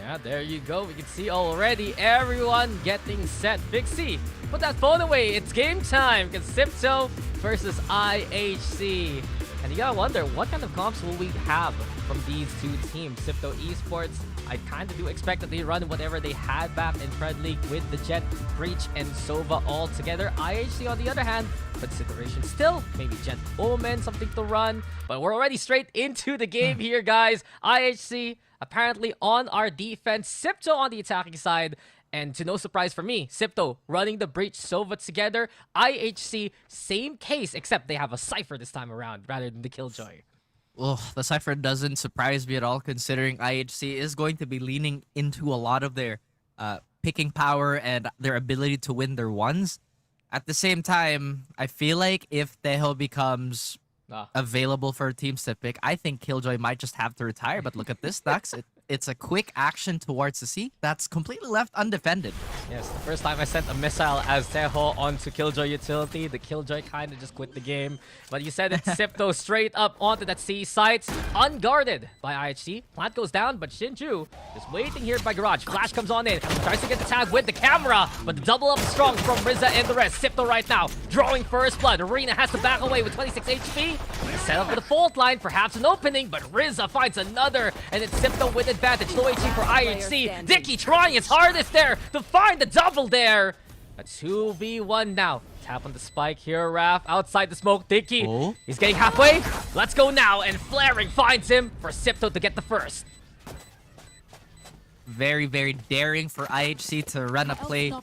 Yeah, there you go. We can see already everyone getting set. Big C, put that phone away. It's game time. It's Sipto versus IHC. And you gotta wonder, what kind of comps will we have from these two teams? Sipto Esports, I kind of do expect that they run whatever they had back in Fred League with the Jet, Breach, and Sova all together. IHC, on the other hand, consideration still, maybe Jet Omen, something to run. But we're already straight into the game here, guys. IHC apparently on our defense, Sipto on the attacking side. And to no surprise for me, Sipto running the Breach, Sova together. IHC, same case, except they have a Cypher this time around rather than the Killjoy. Well, the Cypher doesn't surprise me at all, considering IHC is going to be leaning into a lot of their picking power and their ability to win their ones. At the same time, I feel like if Teho becomes available for teams to pick, I think Killjoy might just have to retire. But look at this, Dax. It's a quick action towards the C that's completely left undefended. Yes, the first time I sent a missile as Teho onto Killjoy utility, the Killjoy kind of just quit the game. But you said it's Sipto straight up onto that C site, unguarded by IHC. Plant goes down, but Shinju is waiting here by Garage. Flash comes on in, tries to get the tag with the camera, but the double up is strong from Rizza and the rest. Sipto right now, drawing first blood. Arena has to back away with 26 HP. Set up for the fault line, perhaps an opening, but Rizza finds another, and it's Sipto with advantage. Low HP for IHC. Dicky trying his hardest there to find the double there. A 2v1 now. Tap on the spike here, Raph. Outside the smoke, Dicky. Oh. He's getting halfway. Let's go now, and Flaring finds him for Sipto to get the first. Very, very daring for IHC to run a play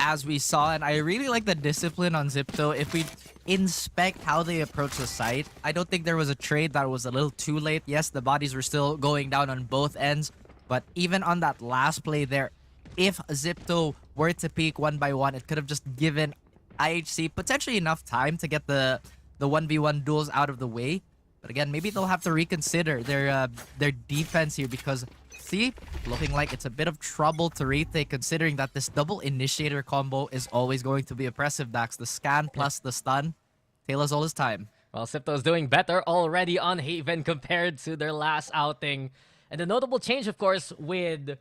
as we saw, and I really like the discipline on Sipto. If we inspect how they approach the site, I don't think there was a trade that was a little too late. Yes, the bodies were still going down on both ends, but even on that last play there, if Sipto were to peek one by one, it could have just given IHC potentially enough time to get the 1v1 duels out of the way. But again, maybe they'll have to reconsider their defense here, because see, looking like it's a bit of trouble to retake, considering that this double initiator combo is always going to be oppressive, Dax. The scan plus the stun. Taylor's all his time. Well, Sipto's doing better already on Haven compared to their last outing. And the notable change, of course, with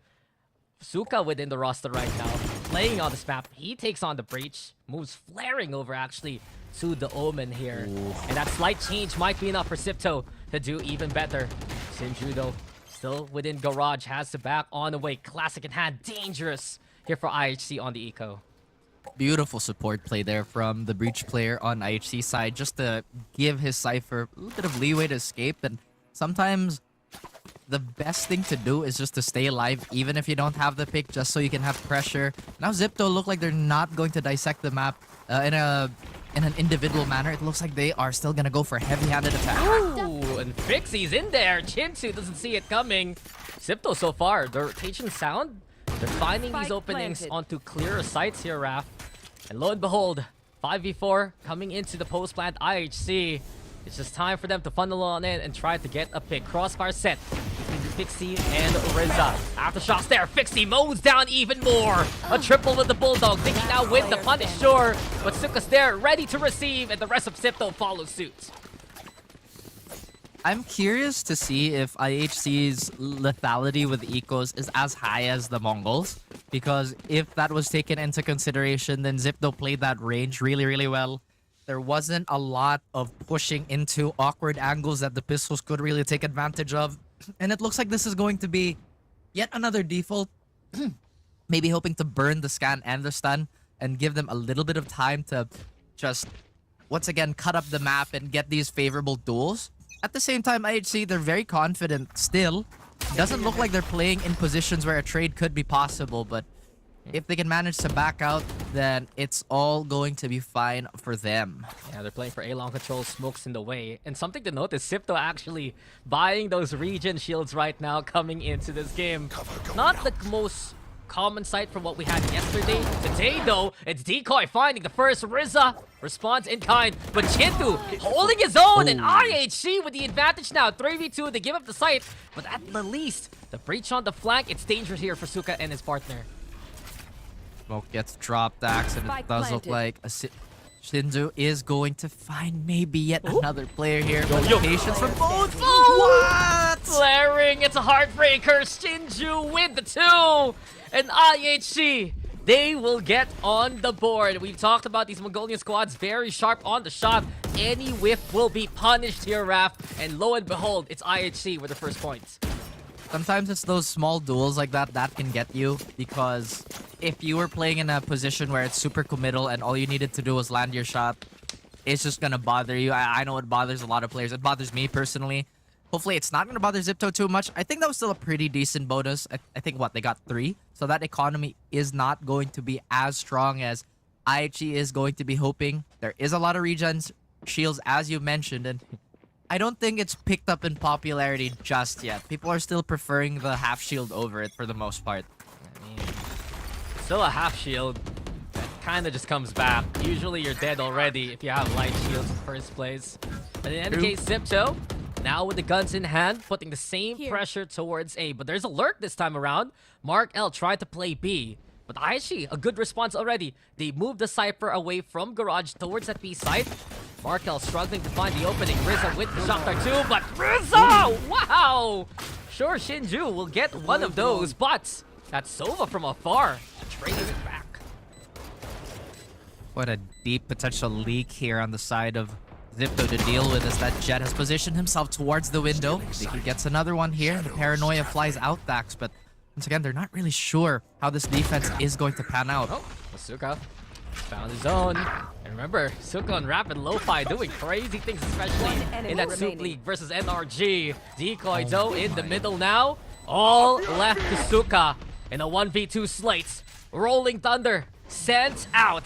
Suka within the roster right now, playing on this map. He takes on the Breach, moves Flaring over actually to the Omen here. Ooh. And that slight change might be enough for Sipto to do even better. Shinju, though, still within Garage, has the back on the way. Classic in hand, dangerous here for IHC on the eco. Beautiful support play there from the Breach player on IHC side, just to give his Cypher a little bit of leeway to escape. And sometimes the best thing to do is just to stay alive, even if you don't have the pick, just so you can have pressure. Now Sipto look like they're not going to dissect the map in an individual manner. It looks like they are still gonna go for heavy-handed attack. Ooh, and Fixie's in there. Chinsu doesn't see it coming. Sipto so far, the rotation sound, they're finding these openings onto clearer sites here, Raph. And lo and behold, 5v4 coming into the post plant IHC. It's just time for them to funnel on in and try to get a pick. Crossfire set between Fixie and Rizza. Aftershots there. Fixie mows down even more. A triple with the Bulldog. Dicky now with the punish, sure. But Suka's there, ready to receive, and the rest of Sipto follows suit. I'm curious to see if IHC's lethality with ecos is as high as the Mongols, because if that was taken into consideration, then Sipto played that range really, really well. There wasn't a lot of pushing into awkward angles that the pistols could really take advantage of. And it looks like this is going to be yet another default. Maybe hoping to burn the scan and the stun and give them a little bit of time to just, once again, cut up the map and get these favorable duels. At the same time, IHC, they're very confident still. Doesn't look like they're playing in positions where a trade could be possible, but if they can manage to back out, then it's all going to be fine for them. Yeah, they're playing for A-long control, smokes in the way. And something to note is Sipto actually buying those regen shields right now coming into this game. Not the most common sight from what we had yesterday. Today, though, it's Decoy finding the first. Rizza responds in kind, but Chintu holding his own, and IHC with the advantage now. 3v2, they give up the site, but at the least, the Breach on the flank, it's dangerous here for Suka and his partner. Smoke gets dropped, Dax, and it does look like Shinju is going to find maybe yet another player here. But patience from both. What? Flaring, it's a heartbreaker. Shinju with the 2. And IHC, they will get on the board. We've talked about these Mongolian squads very sharp on the shot. Any whiff will be punished here, Raph. And lo and behold, it's IHC with the first points. Sometimes it's those small duels like that that can get you, because if you were playing in a position where it's super committal and all you needed to do was land your shot, it's just gonna bother you. I know it bothers a lot of players. It bothers me personally. Hopefully it's not gonna bother Zipto too much. I think that was still a pretty decent bonus. I think what, they got 3? So that economy is not going to be as strong as IHG is going to be hoping. There is a lot of regens, shields as you mentioned, and I don't think it's picked up in popularity just yet. People are still preferring the half shield over it for the most part. I mean, still a half shield that kind of just comes back. Usually you're dead already if you have light shields in the first place. But in any case, Zipto, now with the guns in hand, putting the same pressure towards A. But there's a lurk this time around. Mark L tried to play B. But IHC, a good response already. They moved the Cypher away from Garage towards that B site. Markel struggling to find the opening. Rizza with the Shakhtar too, but Rizza! Wow! Sure, Shinju will get one of those, but that's Sova from afar, trading it back. What a deep potential leak here on the side of Zipto to deal with, as that Jet has positioned himself towards the window. I think he gets another one here. The paranoia flies out, Dax, but once again, they're not really sure how this defense is going to pan out. Oh, Masuka found his own. And remember, Suka and Rapid Lo-Fi doing crazy things, especially in that Soup League versus NRG. Decoy though in the middle now. All left to Suka in a 1v2 slate. Rolling Thunder sent out.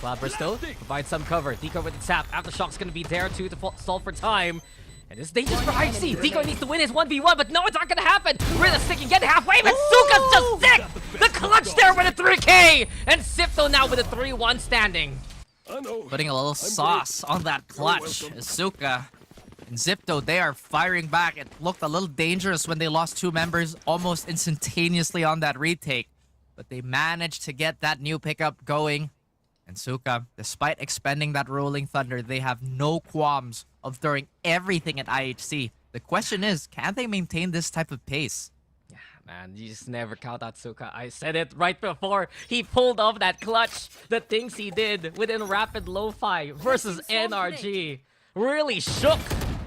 Cloudburst provides some cover. Decoy with the tap. Aftershock's gonna be there too to stall for time. And it's dangerous for IHC. Decoy needs to win his 1v1, but no, it's not gonna happen. Rilla sticking, get halfway, but Suka's just sick! The clutch there with a 3K! And Sipto now with a 3-1 standing. Putting a little sauce on that clutch. Suka and Zipto, they are firing back. It looked a little dangerous when they lost 2 members almost instantaneously on that retake. But they managed to get that new pickup going. And Suka, despite expending that Rolling Thunder, they have no qualms of throwing everything at IHC. The question is, can they maintain this type of pace? Yeah, man, you just never count out Suka. I said it right before he pulled off that clutch. The things he did within Rapid Lo-Fi versus NRG really shook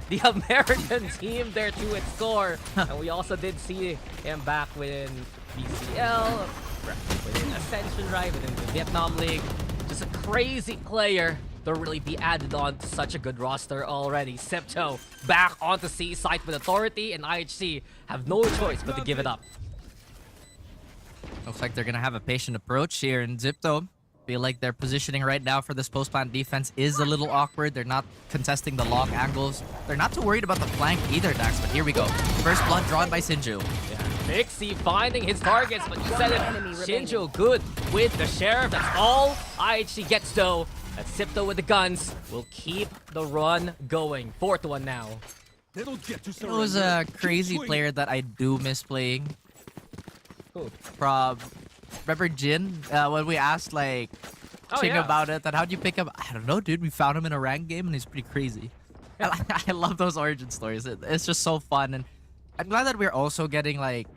the American team there to its core. And we also did see him back within BCL, within Ascension, right, within the Vietnam League. Just a crazy player to really be added on to such a good roster already. Septo back onto C site with authority, and IHC have no choice but to give it up. Looks like they're gonna have a patient approach here, and Zipto feel like their positioning right now for this post-plant defense is a little awkward. They're not contesting the long angles. They're not too worried about the flank either, Dax, but here we go. First blood drawn by Sinju. Yeah, Pixie finding his targets, but you said it, Shinjo good with the Sheriff. That's all IHC gets though. That's Sipto with the guns. Will keep the run going. 4-1 now. It was a crazy player that I do miss playing. Who? Remember Jin? When we asked like Ching about it, and how'd you pick him? I don't know, dude. We found him in a ranked game and he's pretty crazy. I love those origin stories. It's just so fun, and I'm glad that we're also getting like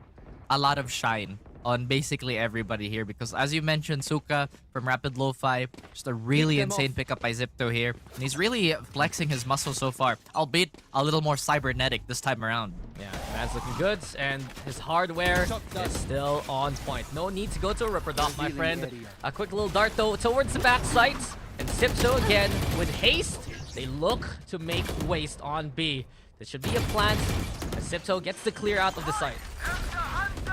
a lot of shine on basically everybody here, because as you mentioned, Suka from Rapid Lo-Fi, just a really insane pickup by Zipto here, and he's really flexing his muscle so far, albeit a little more cybernetic this time around. Yeah, man's looking good, and his hardware is still on point. No need to go to a Ripper Dot, my friend. A quick little dart though towards the back site, and Zipto again with haste. They look to make waste on B. This should be a plant, as Zipto gets the clear out of the site.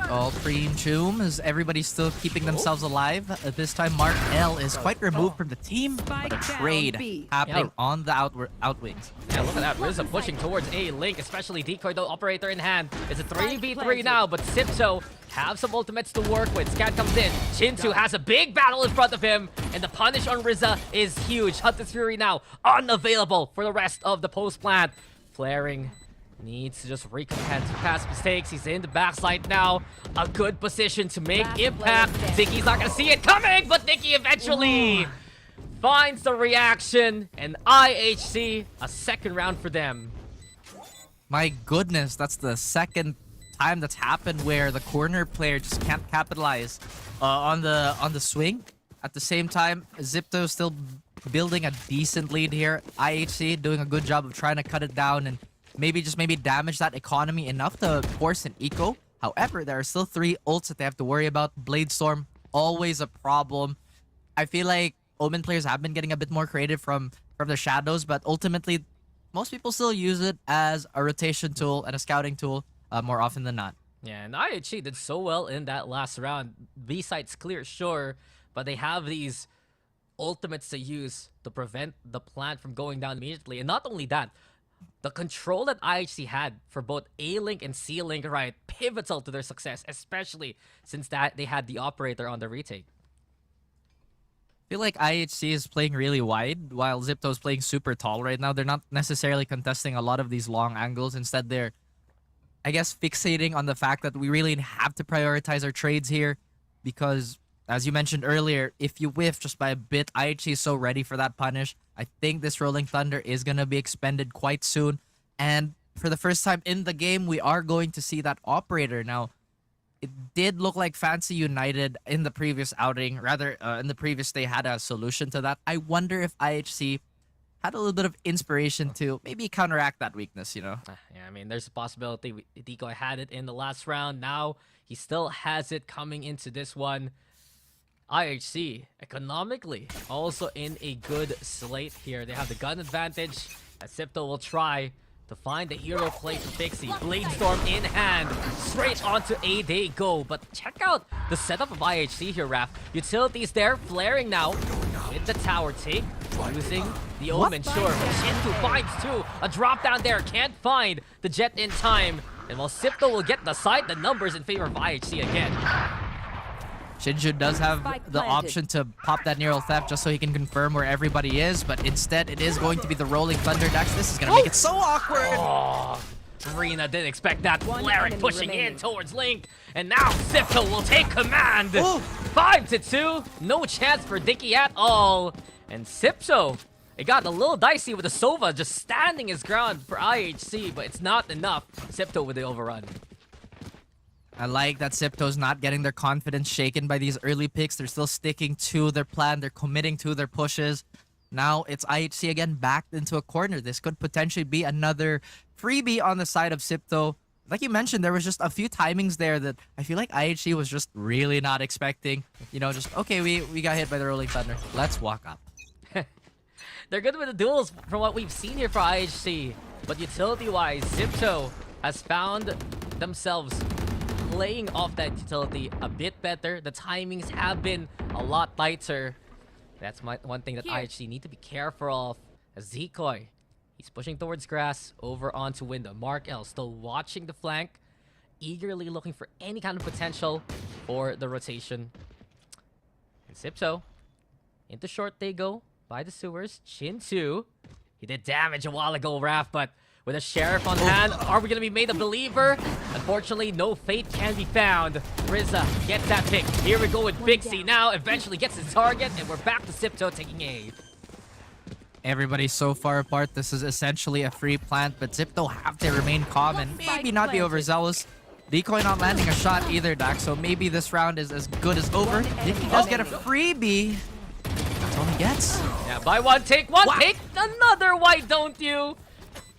All preem choom as everybody's still keeping themselves alive. At this time, Mark L is quite removed from the team, but a trade happening on the outwings. Yeah, look at that. Rizza pushing towards A Link, especially Decoy though, operator in hand. It's a 3v3 now, but Sipto have some ultimates to work with. Scan comes in. Chintu has a big battle in front of him, and the punish on Rizza is huge. Hunter's Fury now unavailable for the rest of the post plant. Flaring needs to just recompense for past mistakes. He's in the backside now. A good position to make impact. Nicky's not gonna see it coming, but Nicky eventually finds the reaction, and IHC, a second round for them. My goodness, that's the second time that's happened where the corner player just can't capitalize on the swing. At the same time, Zipto still building a decent lead here. IHC doing a good job of trying to cut it down and maybe damage that economy enough to force an eco. However, there are still 3 ults that they have to worry about. Blade Storm, always a problem. I feel like Omen players have been getting a bit more creative from the shadows, but ultimately, most people still use it as a rotation tool and a scouting tool more often than not. Yeah, and IHC did so well in that last round. B site's clear, sure, but they have these ultimates to use to prevent the plant from going down immediately. And not only that, the control that IHC had for both A-Link and C-Link, right, pivotal to their success, especially since that they had the operator on the retake. I feel like IHC is playing really wide while Zipto is playing super tall right now. They're not necessarily contesting a lot of these long angles. Instead, they're, I guess, fixating on the fact that we really have to prioritize our trades here because, as you mentioned earlier, if you whiff just by a bit, IHC is so ready for that punish. I think this Rolling Thunder is going to be expended quite soon. And for the first time in the game, we are going to see that operator. Now, it did look like Fancy United in the previous outing, rather, in the previous day had a solution to that. I wonder if IHC had a little bit of inspiration to maybe counteract that weakness, you know? Yeah, I mean, there's a possibility. Decoy had it in the last round. Now, he still has it coming into this one. IHC, economically, also in a good slate here. They have the gun advantage. Sipto will try to find the hero play for Pixie. Blade Storm in hand. Straight onto A they go. But check out the setup of IHC here, Raph. Utilities there, flaring now with the tower take. Using the Omen, sure. Shintu finds 2. A drop down there. Can't find the Jet in time. And while Sipto will get the side, the numbers in favor of IHC again. Shinju does have the option to pop that Neural Theft just so he can confirm where everybody is, but instead it is going to be the Rolling Thunder Dax. This is going to make it so awkward. Oh, Rena didn't expect that. Flaring pushing in towards Link, and now Sipto will take command. 5-2, no chance for Dicky at all. And Sipto, it got a little dicey with the Sova just standing his ground for IHC, but it's not enough. Sipto with the overrun. I like that Sipto's not getting their confidence shaken by these early picks. They're still sticking to their plan. They're committing to their pushes. Now it's IHC again backed into a corner. This could potentially be another freebie on the side of Sipto. Like you mentioned, there was just a few timings there that I feel like IHC was just really not expecting. You know, just, okay, we got hit by the Rolling Thunder. Let's walk up. They're good with the duels from what we've seen here for IHC. But utility-wise, Sipto has found themselves playing off that utility a bit better. The timings have been a lot tighter. That's one thing that IHC need to be careful of. As Decoy, he's pushing towards grass, over onto window. Mark L still watching the flank, eagerly looking for any kind of potential for the rotation. And Sipto, into short they go by the sewers. Chin 2, he did damage a while ago, Raph, but with a Sheriff on hand, are we going to be made a believer? Unfortunately, no fate can be found. Rizza gets that pick. Here we go with Pixie now. Eventually gets his target, and we're back to Sipto taking A. Everybody's so far apart. This is essentially a free plant, but Zipto have to remain calm and maybe not be overzealous. Decoy not landing a shot either, Dax, so maybe this round is as good as over. If he does get a freebie, that's all he gets. Yeah, buy one, take one, take another, why don't you?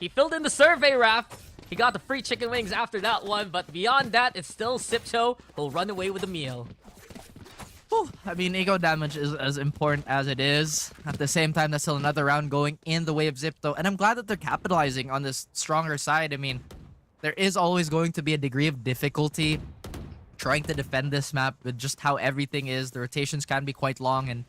He filled in the survey, Raph. He got the free chicken wings after that one, but beyond that, it's still Sipto who'll run away with the meal. Whew. I mean, ego damage is as important as it is. At the same time, that's still another round going in the way of Zipto, and I'm glad that they're capitalizing on this stronger side. I mean, there is always going to be a degree of difficulty trying to defend this map with just how everything is. The rotations can be quite long, and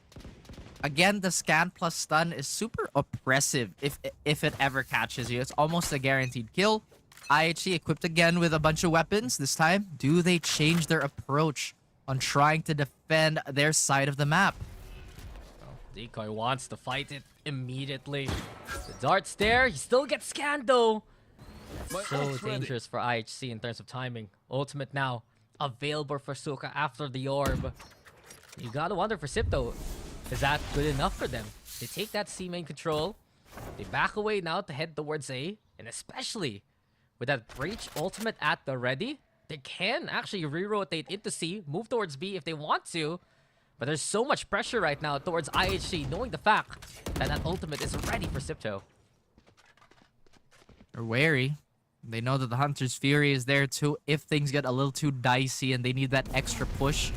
again, the scan plus stun is super oppressive if it ever catches you. It's almost a guaranteed kill. IHC equipped again with a bunch of weapons. This time, do they change their approach on trying to defend their side of the map? Well, Decoy wants to fight it immediately. The dart's there. He still gets scanned, though. That's so dangerous for IHC in terms of timing. Ultimate now available for Suka after the orb. You gotta wonder for Sipto, is that good enough for them? They take that C main control. They back away now to head towards A. And especially with that breach ultimate at the ready, they can actually re-rotate into C, move towards B if they want to. But there's so much pressure right now towards IHC, knowing the fact that that ultimate is ready for Sipto. They're wary. They know that the Hunter's Fury is there too if things get a little too dicey and they need that extra push.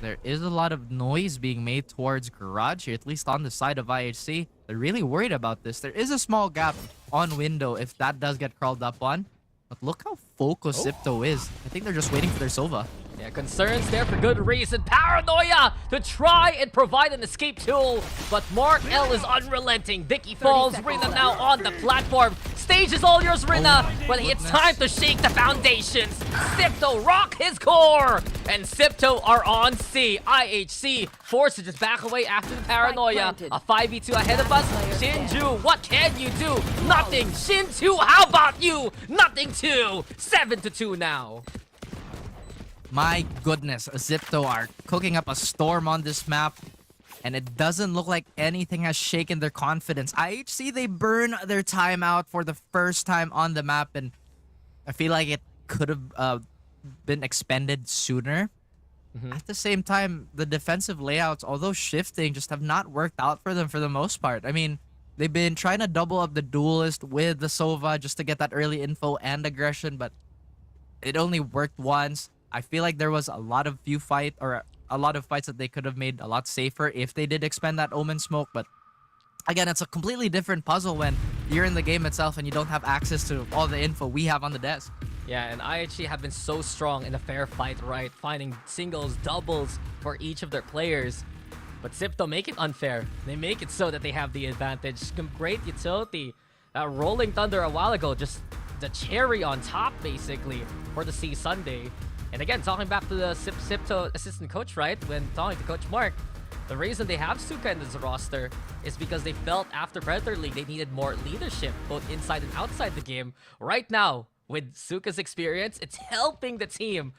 There is a lot of noise being made towards Garage here, at least on the side of IHC. They're really worried about this. There is a small gap on window if that does get crawled up on. But look how focused Sipto is. I think they're just waiting for their Sova. Yeah, concerns there for good reason. Paranoia to try and provide an escape tool. But Mark L is unrelenting. Dicky falls. Rina now on the platform. Stage is all yours, Rina. But it's time to shake the foundations. Sipto rock his core. And Sipto are on C. IHC forced to just back away after the paranoia. A 5v2 ahead of us. Shinju, what can you do? Nothing. Shin2, how about you? Nothing too. 7-2 now. My goodness, Zipto are cooking up a storm on this map, and it doesn't look like anything has shaken their confidence. IHC, they burn their timeout for the first time on the map, and I feel like it could have been expended sooner. At the same time, the defensive layouts, although shifting, just have not worked out for them for the most part. I mean, they've been trying to double up the duelist with the Sova just to get that early info and aggression, but it only worked once. I feel like there was a lot of fights that they could have made a lot safer if they did expend that Omen smoke. But again, it's a completely different puzzle when you're in the game itself and you don't have access to all the info we have on the desk. Yeah, and IHC have been so strong in a fair fight, right? Finding singles, doubles for each of their players. But Sipto make it unfair. They make it so that they have the advantage. Some great utility. That Rolling Thunder a while ago, just the cherry on top, basically, for the C Sunday. And again, talking back to the Sipto assistant coach, right? When talking to Coach Mark, the reason they have Suka in this roster is because they felt after Predator League they needed more leadership, both inside and outside the game. Right now, with Suka's experience, it's helping the team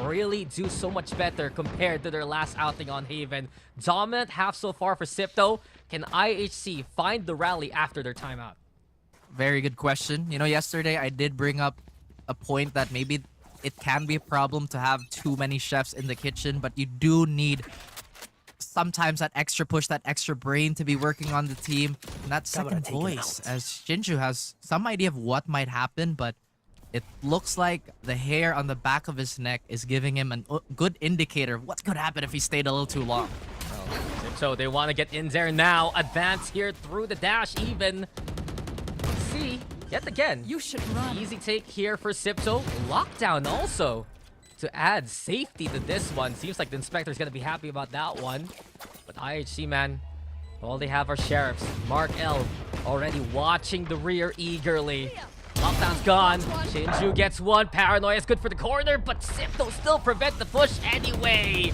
really do so much better compared to their last outing on Haven. Dominant half so far for Sipto. Can IHC find the rally after their timeout? Very good question. You know, yesterday I did bring up a point that maybe it can be a problem to have too many chefs in the kitchen, but you do need sometimes that extra push, that extra brain to be working on the team. And that second voice, as Shinju has some idea of what might happen, but it looks like the hair on the back of his neck is giving him a good indicator of what could happen if he stayed a little too long. So they want to get in there now. Advance here through the dash even. See, yet again, You should run. easy take here for Sipto. Lockdown also to add safety to this one. Seems like the Inspector's going to be happy about that one. But IHC, man, all they have are Sheriffs. Mark L already watching the rear eagerly. Lockdown's gone. Shinju gets one. Paranoia is good for the corner, but Sipto still prevent the push anyway.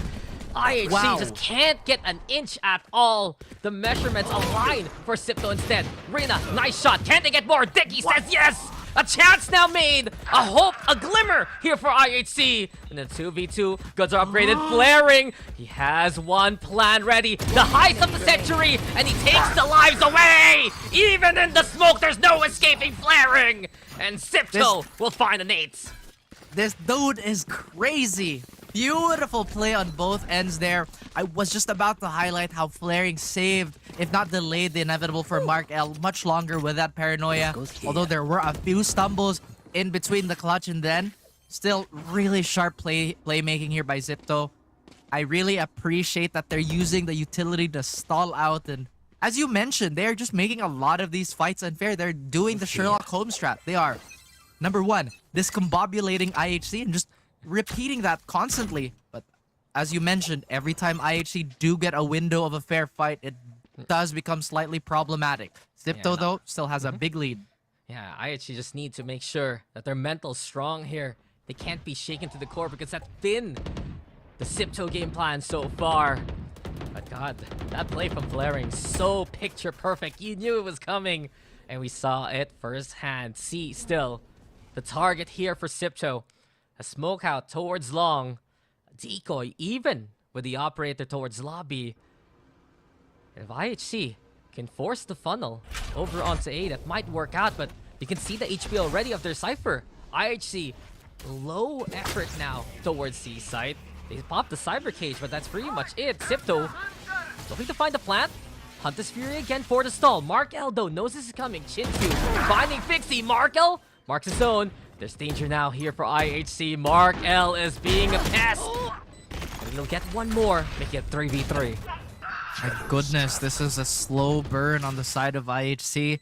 IHC just can't get an inch at all. The measurements align for Sipto instead. Rina, nice shot. Can they get more? Dicky says yes! A chance now made! A hope, a glimmer here for IHC. And then 2v2, goods are upgraded. Flaring, he has one plan ready. The height of the century, and he takes the lives away! Even in the smoke, there's no escaping Flaring! And Sipto will find an 8. This dude is crazy. Beautiful play on both ends there. I was just about to highlight how Flaring saved, if not delayed, the inevitable for Mark L much longer with that paranoia. Although there were a few stumbles in between the clutch and then, still really sharp playmaking here by Zipto. I really appreciate that they're using the utility to stall out, and as you mentioned, they're just making a lot of these fights unfair. They're doing the Sherlock Holmes strat. They are, number one, discombobulating IHC and just repeating that constantly. But as you mentioned, every time IHC do get a window of a fair fight, it does become slightly problematic. Zipto, though, still has a big lead. Yeah, IHC just need to make sure that their mental's strong here. They can't be shaken to the core because that's been the Sipto game plan so far. But God, that play from Flaring, so picture perfect. You knew it was coming. And we saw it firsthand. See, still, the target here for Sipto. A smoke out towards long. A decoy even with the operator towards lobby. And if IHC can force the funnel over onto A, that might work out, but You can see the HP already of their Cypher. IHC, low effort now towards C site. They popped the Cyber Cage, but that's pretty much it. Sipto looking to find the plant. Hunter's Fury again for the stall. Mark L, though, knows this is coming. Chintu finding Fixie. Mark L marks his own. There's danger now here for IHC. Mark L is being a pest. And he'll get one more, making it 3v3. My goodness, this is a slow burn on the side of IHC.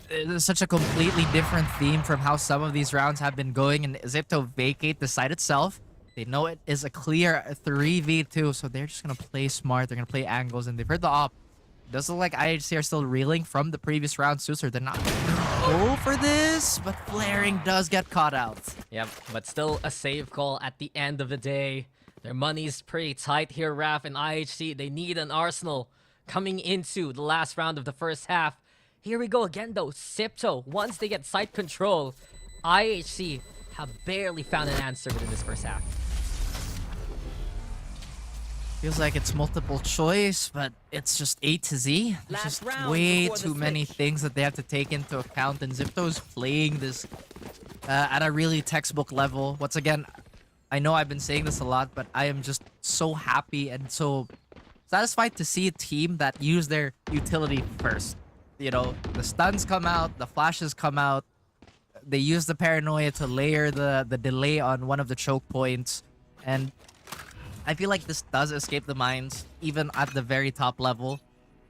It is such a completely different theme from how some of these rounds have been going, and Zipto vacate the site itself. They know it is a clear 3v2, so they're just going to play smart. They're going to play angles, and they've heard the op. Does look like IHC are still reeling from the previous round, so they're not going to go for this, but flaring does get caught out. Yep, but still a save call at the end of the day. Their money's pretty tight here, Raf, and IHC. They need an arsenal coming into the last round of the first half. Here we go again, though. Sipto, once they get site control, IHC have barely found an answer within this first half. Feels like it's multiple choice, but it's just A to Z. There's just way too many things that they have to take into account, and Zipto's playing this at a really textbook level. Once again, I know I've been saying this a lot, but I am just so happy and so satisfied to see a team that use their utility first. You know, the stuns come out, the flashes come out. They use the paranoia to layer the delay on one of the choke points. And I feel like this does escape the minds, even at the very top level.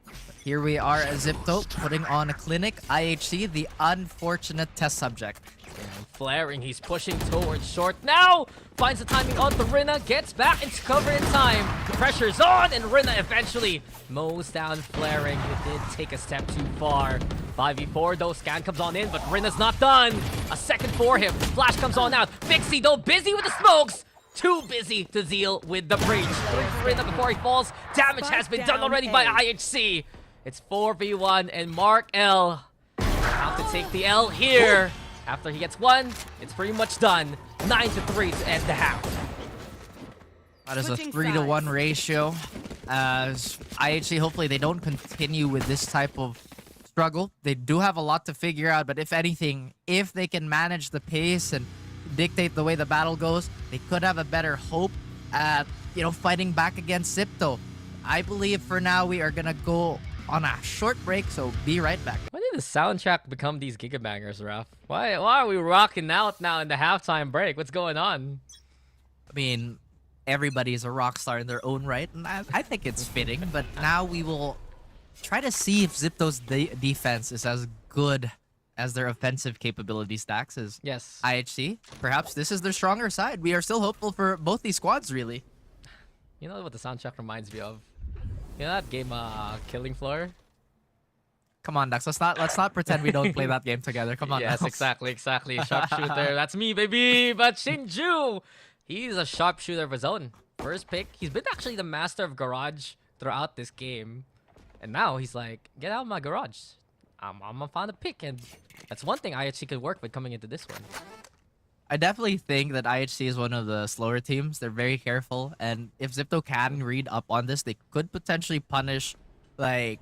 But here we are at Zipto, putting on a clinic. IHC, the unfortunate test subject. And flaring, he's pushing towards short now. Finds the timing on the Rina, gets back into cover in time. The pressure's on, and Rina eventually mows down flaring. He did take a step too far. 5v4 though, scan comes on in, but Rina's not done. A second for him. Flash comes on out. Fixie though, busy with the smokes. Too busy to deal with the breach. Rina before he falls. Damage has been done already by IHC. It's 4v1, and Mark L have to take the L here. After he gets one, it's pretty much done. 9-3 to end the half. That is a 3-to-1 ratio. As IHC, hopefully they don't continue with this type of struggle. They do have a lot to figure out, but if anything, if they can manage the pace and dictate the way the battle goes, they could have a better hope at, fighting back against Zipto. I believe for now we are gonna go on a short break, so be right back. When did the soundtrack become these gigabangers, Raf? Why are we rocking out now in the halftime break? What's going on? I mean, everybody's a rock star in their own right, and I think it's fitting, but now we will try to see if Zipto's defense is as good as their offensive capability stacks as Yes. IHC. Perhaps this is their stronger side. We are still hopeful for both these squads, really. You know what the soundtrack reminds me of? You know that game, Killing Floor? Come on, Dax. Let's not pretend we don't play that game together. Come on. Yes, Dax. exactly. Sharpshooter. That's me, baby. But Shinju, he's a sharpshooter of his own. First pick. He's been actually the master of garage throughout this game. And now he's like, get out of my garage. I'm gonna find a pick. And that's one thing IHC could work with coming into this one. I definitely think that IHC is one of the slower teams. They're very careful. And if Zipto can read up on this, they could potentially punish like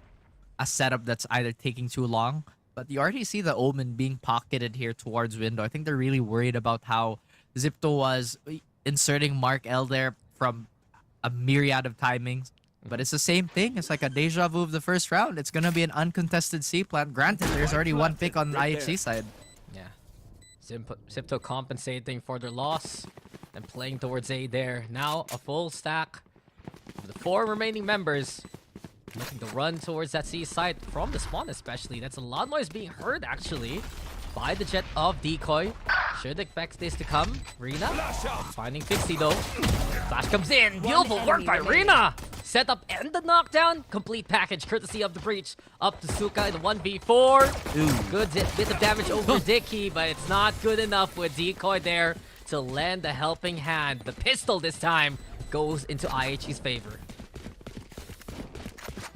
a setup that's either taking too long. But you already see the Omen being pocketed here towards window. I think they're really worried about how Zipto was inserting Mark L there from a myriad of timings. But it's the same thing. It's like a deja vu of the first round. It's going to be an uncontested C plant. Granted, there's already one pick on the IHC side. Yeah. Zipto compensating for their loss and playing towards A there. Now a full stack of the 4 remaining members looking to run towards that C site from the spawn especially. That's a lot of noise being heard actually by the jet of Decoy. Should expect this to come. Rina finding Fixie though. Flash comes in. Beautiful work by Rina. Setup and the knockdown. Complete package courtesy of the breach. Up to Suka in the 1v4. Ooh. Good bit of damage over Dicky, but it's not good enough with Decoy there to lend a helping hand. The pistol this time goes into IHC's favor.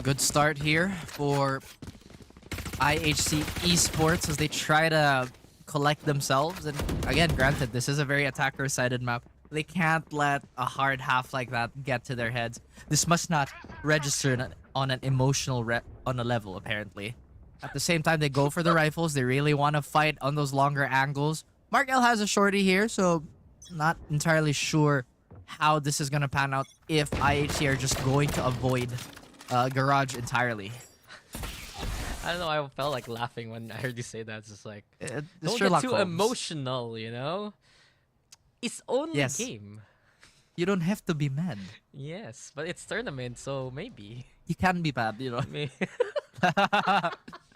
Good start here for IHC Esports as they try to collect themselves. And again, granted, this is a very attacker-sided map. They can't let a hard half like that get to their heads. This must not register on an emotional on a level, apparently. At the same time, they go for the rifles. They really want to fight on those longer angles. Mark L has a shorty here, so not entirely sure how this is going to pan out if IHC are just going to avoid Garage entirely. I don't know, I felt like laughing when I heard you say that. It's just like, don't Sherlock get too Holmes. emotional, you know? It's only a game. You don't have to be mad. Yes, but it's tournament, so maybe. You can be bad, you know.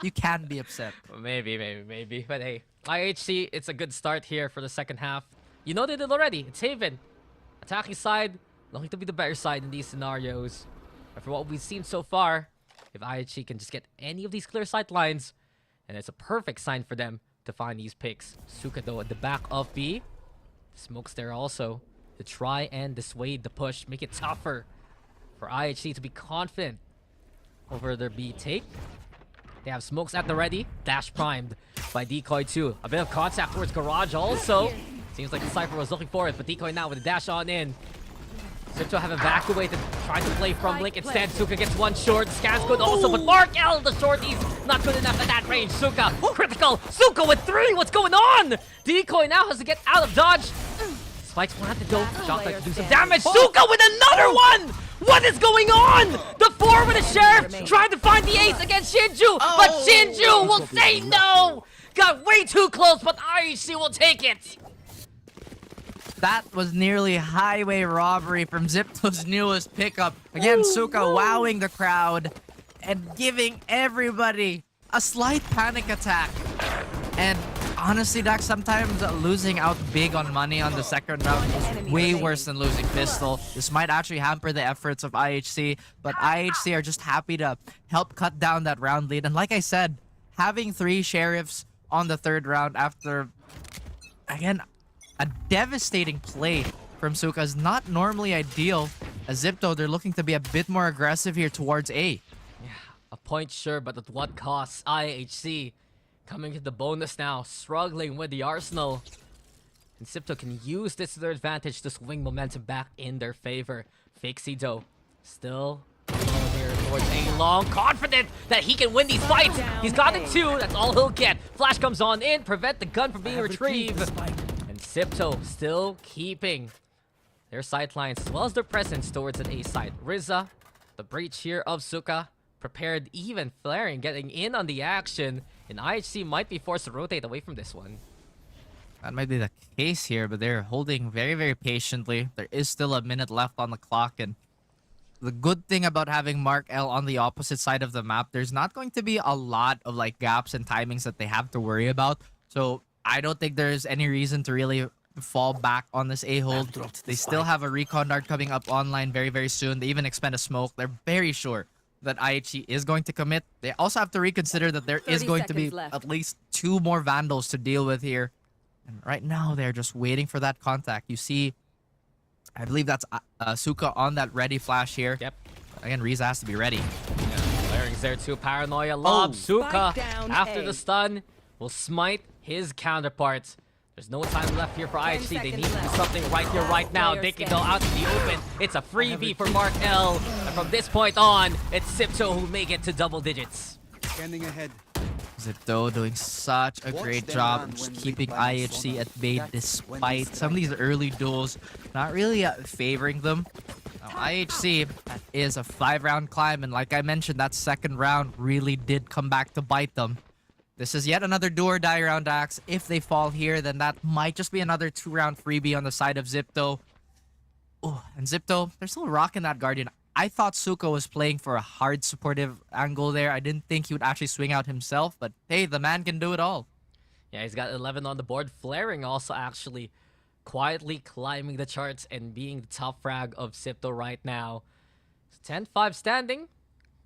You can be upset. Maybe. But hey, IHC, it's a good start here for the second half. You know they did already. It's Haven. Attacking side, looking to be the better side in these scenarios. But for what we've seen so far, if IHC can just get any of these clear sight lines, and it's a perfect sign for them to find these picks. Suka though at the back of B. Smokes there also to try and dissuade the push, make it tougher for IHC to be confident over their B take. They have smokes at the ready. Dash primed by Decoy 2. A bit of contact towards Garage also. Seems like the Cypher was looking for it, but Decoy now with a dash on in. Zipto have evacuated, trying to play from Blink. Instead, Suka gets one short. Scan's good also, but Mark L, the shorties, not good enough at that range. Suka, critical. Suka with 3. What's going on? Decoy now has to get out of dodge. Spikes planted though. Shot like to do some damage. Suka with another one! What is going on? The 4 with a Sheriff trying to find the ace against Shinju, but Shinju will say no! Got way too close, but IHC will take it. That was nearly highway robbery from Zipto's newest pickup. Again, Suka wowing the crowd and giving everybody a slight panic attack. And honestly, Dax, sometimes losing out big on money on the second round is way worse than losing pistol. This might actually hamper the efforts of IHC, but IHC are just happy to help cut down that round lead. And like I said, having 3 sheriffs on the third round after, again, a devastating play from Suka is not normally ideal. As Zipto, they're looking to be a bit more aggressive here towards A. Yeah, a point sure, but at what cost? IHC coming to the bonus now, struggling with the arsenal. And Zipto can use this to their advantage to swing momentum back in their favor. Fixie though, still alone here towards A long, confident that he can win these fights. He's gotten 2, that's all he'll get. Flash comes on in, prevent the gun from being retrieved. Zipto still keeping their sightlines as well as their presence towards an A side. Rizza, the breach here of Suka, prepared, even flaring, getting in on the action, and IHC might be forced to rotate away from this one. That might be the case here, but they're holding very, very patiently. There is still a minute left on the clock, and the good thing about having Mark L on the opposite side of the map, there's not going to be a lot of like gaps and timings that they have to worry about. So I don't think there's any reason to really fall back on this A-hold. They still have a recon dart coming up online very, very soon. They even expend a smoke. They're very sure that IHC is going to commit. They also have to reconsider that there is going to be at least 2 more Vandals to deal with here. And right now, they're just waiting for that contact. You see, I believe that's Suka on that ready flash here. Yep. Again, Riza has to be ready. Yeah, Flaring's there too. Paranoia lob. Suka, after the stun, will smite his counterparts. There's no time left here for IHC. They need to do something right here, right now. Dicky though out in the open. It's a freebie for Mark L. And from this point on, it's Zipto who make it to double digits. Scanning ahead. Zipto doing such a great job just keeping IHC at bay despite some of these early duels not really favoring them. Now, IHC is a 5-round climb, and like I mentioned, that second round really did come back to bite them. This is yet another do or die round, Axe. If they fall here, then that might just be another 2-round freebie on the side of Zipto. Oh, and Zipto, they're still rocking that Guardian. I thought Suka was playing for a hard supportive angle there. I didn't think he would actually swing out himself, but hey, the man can do it all. Yeah, he's got 11 on the board. Flaring also actually quietly climbing the charts and being the top frag of Zipto right now. So 10-5 standing.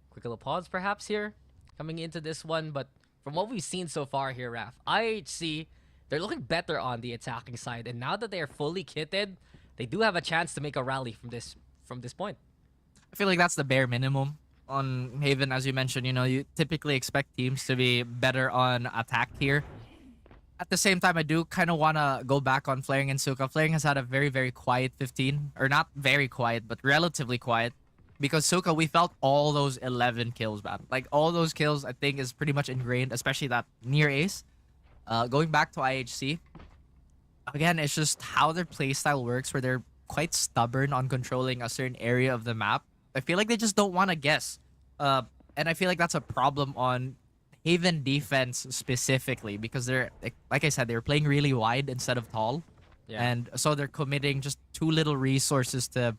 Quick little pause perhaps here coming into this one, but from what we've seen so far here, Raf, IHC, they're looking better on the attacking side, and now that they are fully kitted, they do have a chance to make a rally from this point. I feel like that's the bare minimum on Haven. As you mentioned, you know, you typically expect teams to be better on attack here. At the same time, I do kind of want to go back on Flaring and Suka. Flaring has had a very, very quiet 15, or not very quiet, but relatively quiet. Because Suka, we felt all those 11 kills, man. Like all those kills, I think is pretty much ingrained, especially that near ace. Going back to IHC, again, it's just how their playstyle works, where they're quite stubborn on controlling a certain area of the map. I feel like they just don't want to guess. And I feel like that's a problem on Haven defense specifically, because they're, like I said, they were playing really wide instead of tall. Yeah. And so they're committing just too little resources to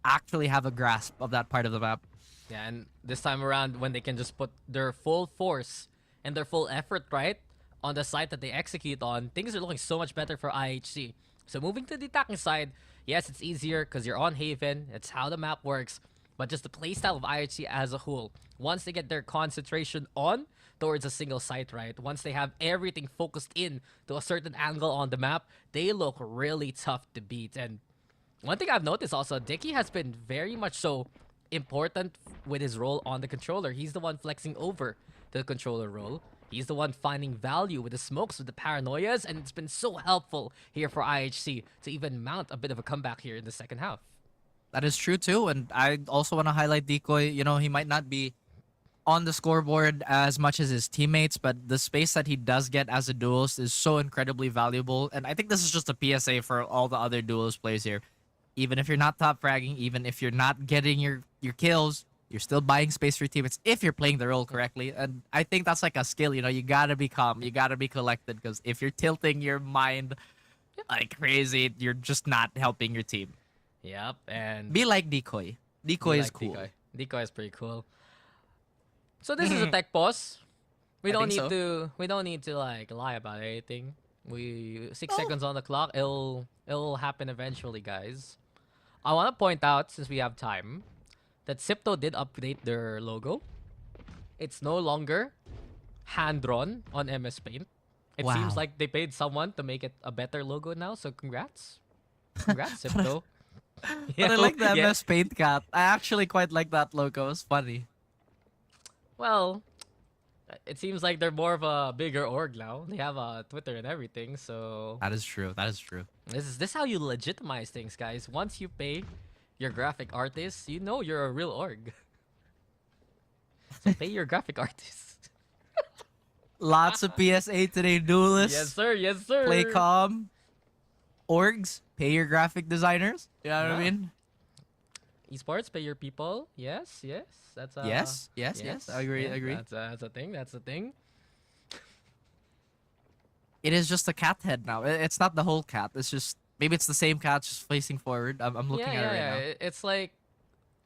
actually have a grasp of that part of the map. Yeah, and this time around, when they can just put their full force and their full effort, right, on the site that they execute on, things are looking so much better for IHC. So moving to the attacking side, yes, it's easier because you're on Haven. It's how the map works. But just the playstyle of IHC as a whole, once they get their concentration on towards a single site, right, once they have everything focused in to a certain angle on the map, they look really tough to beat. And one thing I've noticed also, Dicky has been very much so important with his role on the controller. He's the one flexing over the controller role. He's the one finding value with the smokes, with the paranoias, and it's been so helpful here for IHC to even mount a bit of a comeback here in the second half. That is true too, and I also want to highlight Decoy. You know, he might not be on the scoreboard as much as his teammates, but the space that he does get as a duelist is so incredibly valuable. And I think this is just a PSA for all the other duelist players here. Even if you're not top fragging, even if you're not getting your kills, you're still buying space for your teammates if you're playing the role correctly. And I think that's like a skill, you know, you gotta be calm, you gotta be collected, because if you're tilting your mind like crazy, you're just not helping your team. Yep, and Be like Decoy. Decoy is cool. Decoy is pretty cool. So this is a tech pause. We I don't think need so. to. We don't need to like lie about anything. We 6 seconds on the clock. It'll happen eventually, guys. I want to point out, since we have time, that Sipto did update their logo. It's no longer hand drawn on MS Paint. It Wow. seems like they paid someone to make it a better logo now. So congrats, congrats, Sipto. But I like the Yeah. MS Paint cat. I actually quite like that logo. It's funny. Well, it seems like they're more of a bigger org now. They have a Twitter and everything, so That is true. That is true. this is how you legitimize things, guys. Once you pay your graphic artist, you know you're a real org. So pay your graphic artist. Lots of PSA today, duelists. Yes, sir. Yes, sir. Play calm. Orgs, pay your graphic designers. You know what I Yeah. mean? Esports, pay your people. Yes, yes. That's Yes. I agree. yeah, I agree. That's a thing. That's a thing. It is just a cat head now. It's not the whole cat. It's just maybe it's the same cat just facing forward. I'm looking at it right now. It's like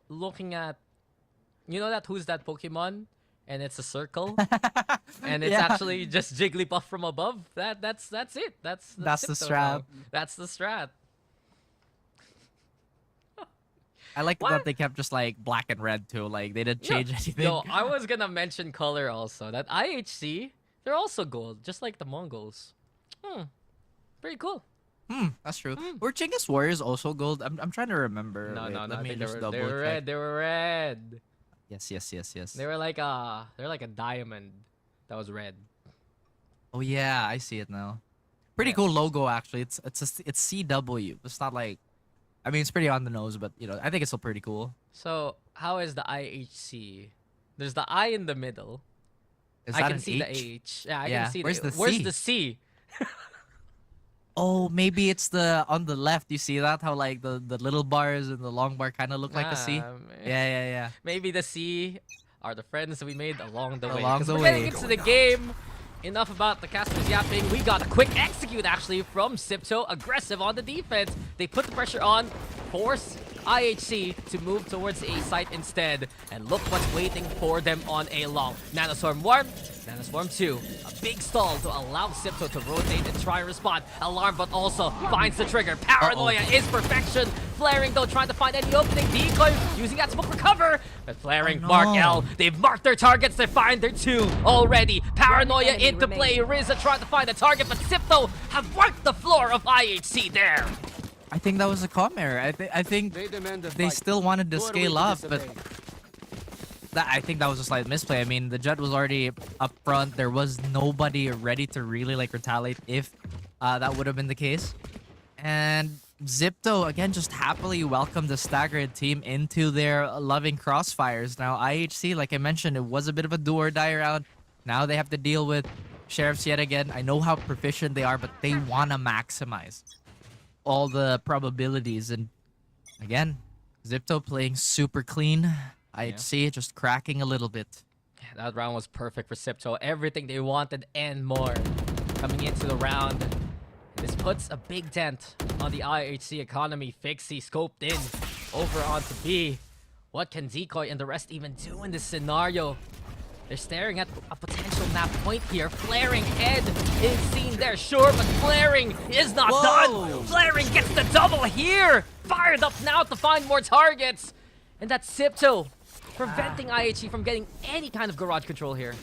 looking at, you know, that who's that Pokemon, and it's a circle, and it's Yeah. actually just Jigglypuff from above. That's it. That's That's the Sipto strat. now. That's the strat. I like What? that they kept just like black and red too. Like they didn't change anything. Yo, I was gonna mention color also. That IHC, they're also gold, just like the Mongols. Pretty cool. That's true. Were Genghis Warriors also gold? I'm trying to remember. No, Wait, no, no. Let I me think just they double were check. red. They were red. Yes. They're like a diamond that was red. Oh yeah, I see it now. Pretty cool logo actually. It's CW. It's not like, I mean, it's pretty on the nose, but you know, I think it's still pretty cool. So how is the IHC? There's the I in the middle. Is I that can an see the H? H. Yeah, I Yeah. can see Where's the Where's C? the C? Oh, maybe it's the on the left. You see that? How like the little bars and the long bar kind of look like a C? Yeah. Maybe the C are the friends we made along the way. Along 'Cause the we're way. getting into the game. Enough about the casters yapping. We got a quick execute actually from Sipto. Aggressive on the defense. They put the pressure on, force IHC to move towards the A site instead. And look what's waiting for them on A long. Nanoswarm 1, Nanoswarm 2. A big stall to allow Sipto to rotate and try and respond. Alarm, but also finds the trigger. Paranoia is perfection. Flaring though, trying to find any opening. Decoy using that smoke for cover. But Flaring, Oh, no. Mark L. They've marked their targets. They find their 2 already. Paranoia enemy into play. Rizza trying to find a target, but Sipto have worked the floor of IHC there. I think that was a comm error. I think they still wanted to scale up, but I think that was a slight misplay. I mean, the Jet was already up front. There was nobody ready to really like retaliate if that would have been the case. And Zipto, again, just happily welcomed the staggered team into their loving crossfires. Now, IHC, like I mentioned, it was a bit of a do or die round. Now they have to deal with Sheriffs yet again. I know how proficient they are, but they want to maximize all the probabilities. And again, Zipto playing super clean. IHC just cracking a little bit. Yeah, that round was perfect for Sipto. Everything they wanted and more coming into the round. This puts a big dent on the IHC economy. Fixie scoped in over onto B. What can Decoy and the rest even do in this scenario? They're staring at a potential map point here. Flaring head is seen there, sure, but Flaring is not done. Flaring gets the double here. Fired up now to find more targets. And that's Sipto preventing IHC from getting any kind of garage control here.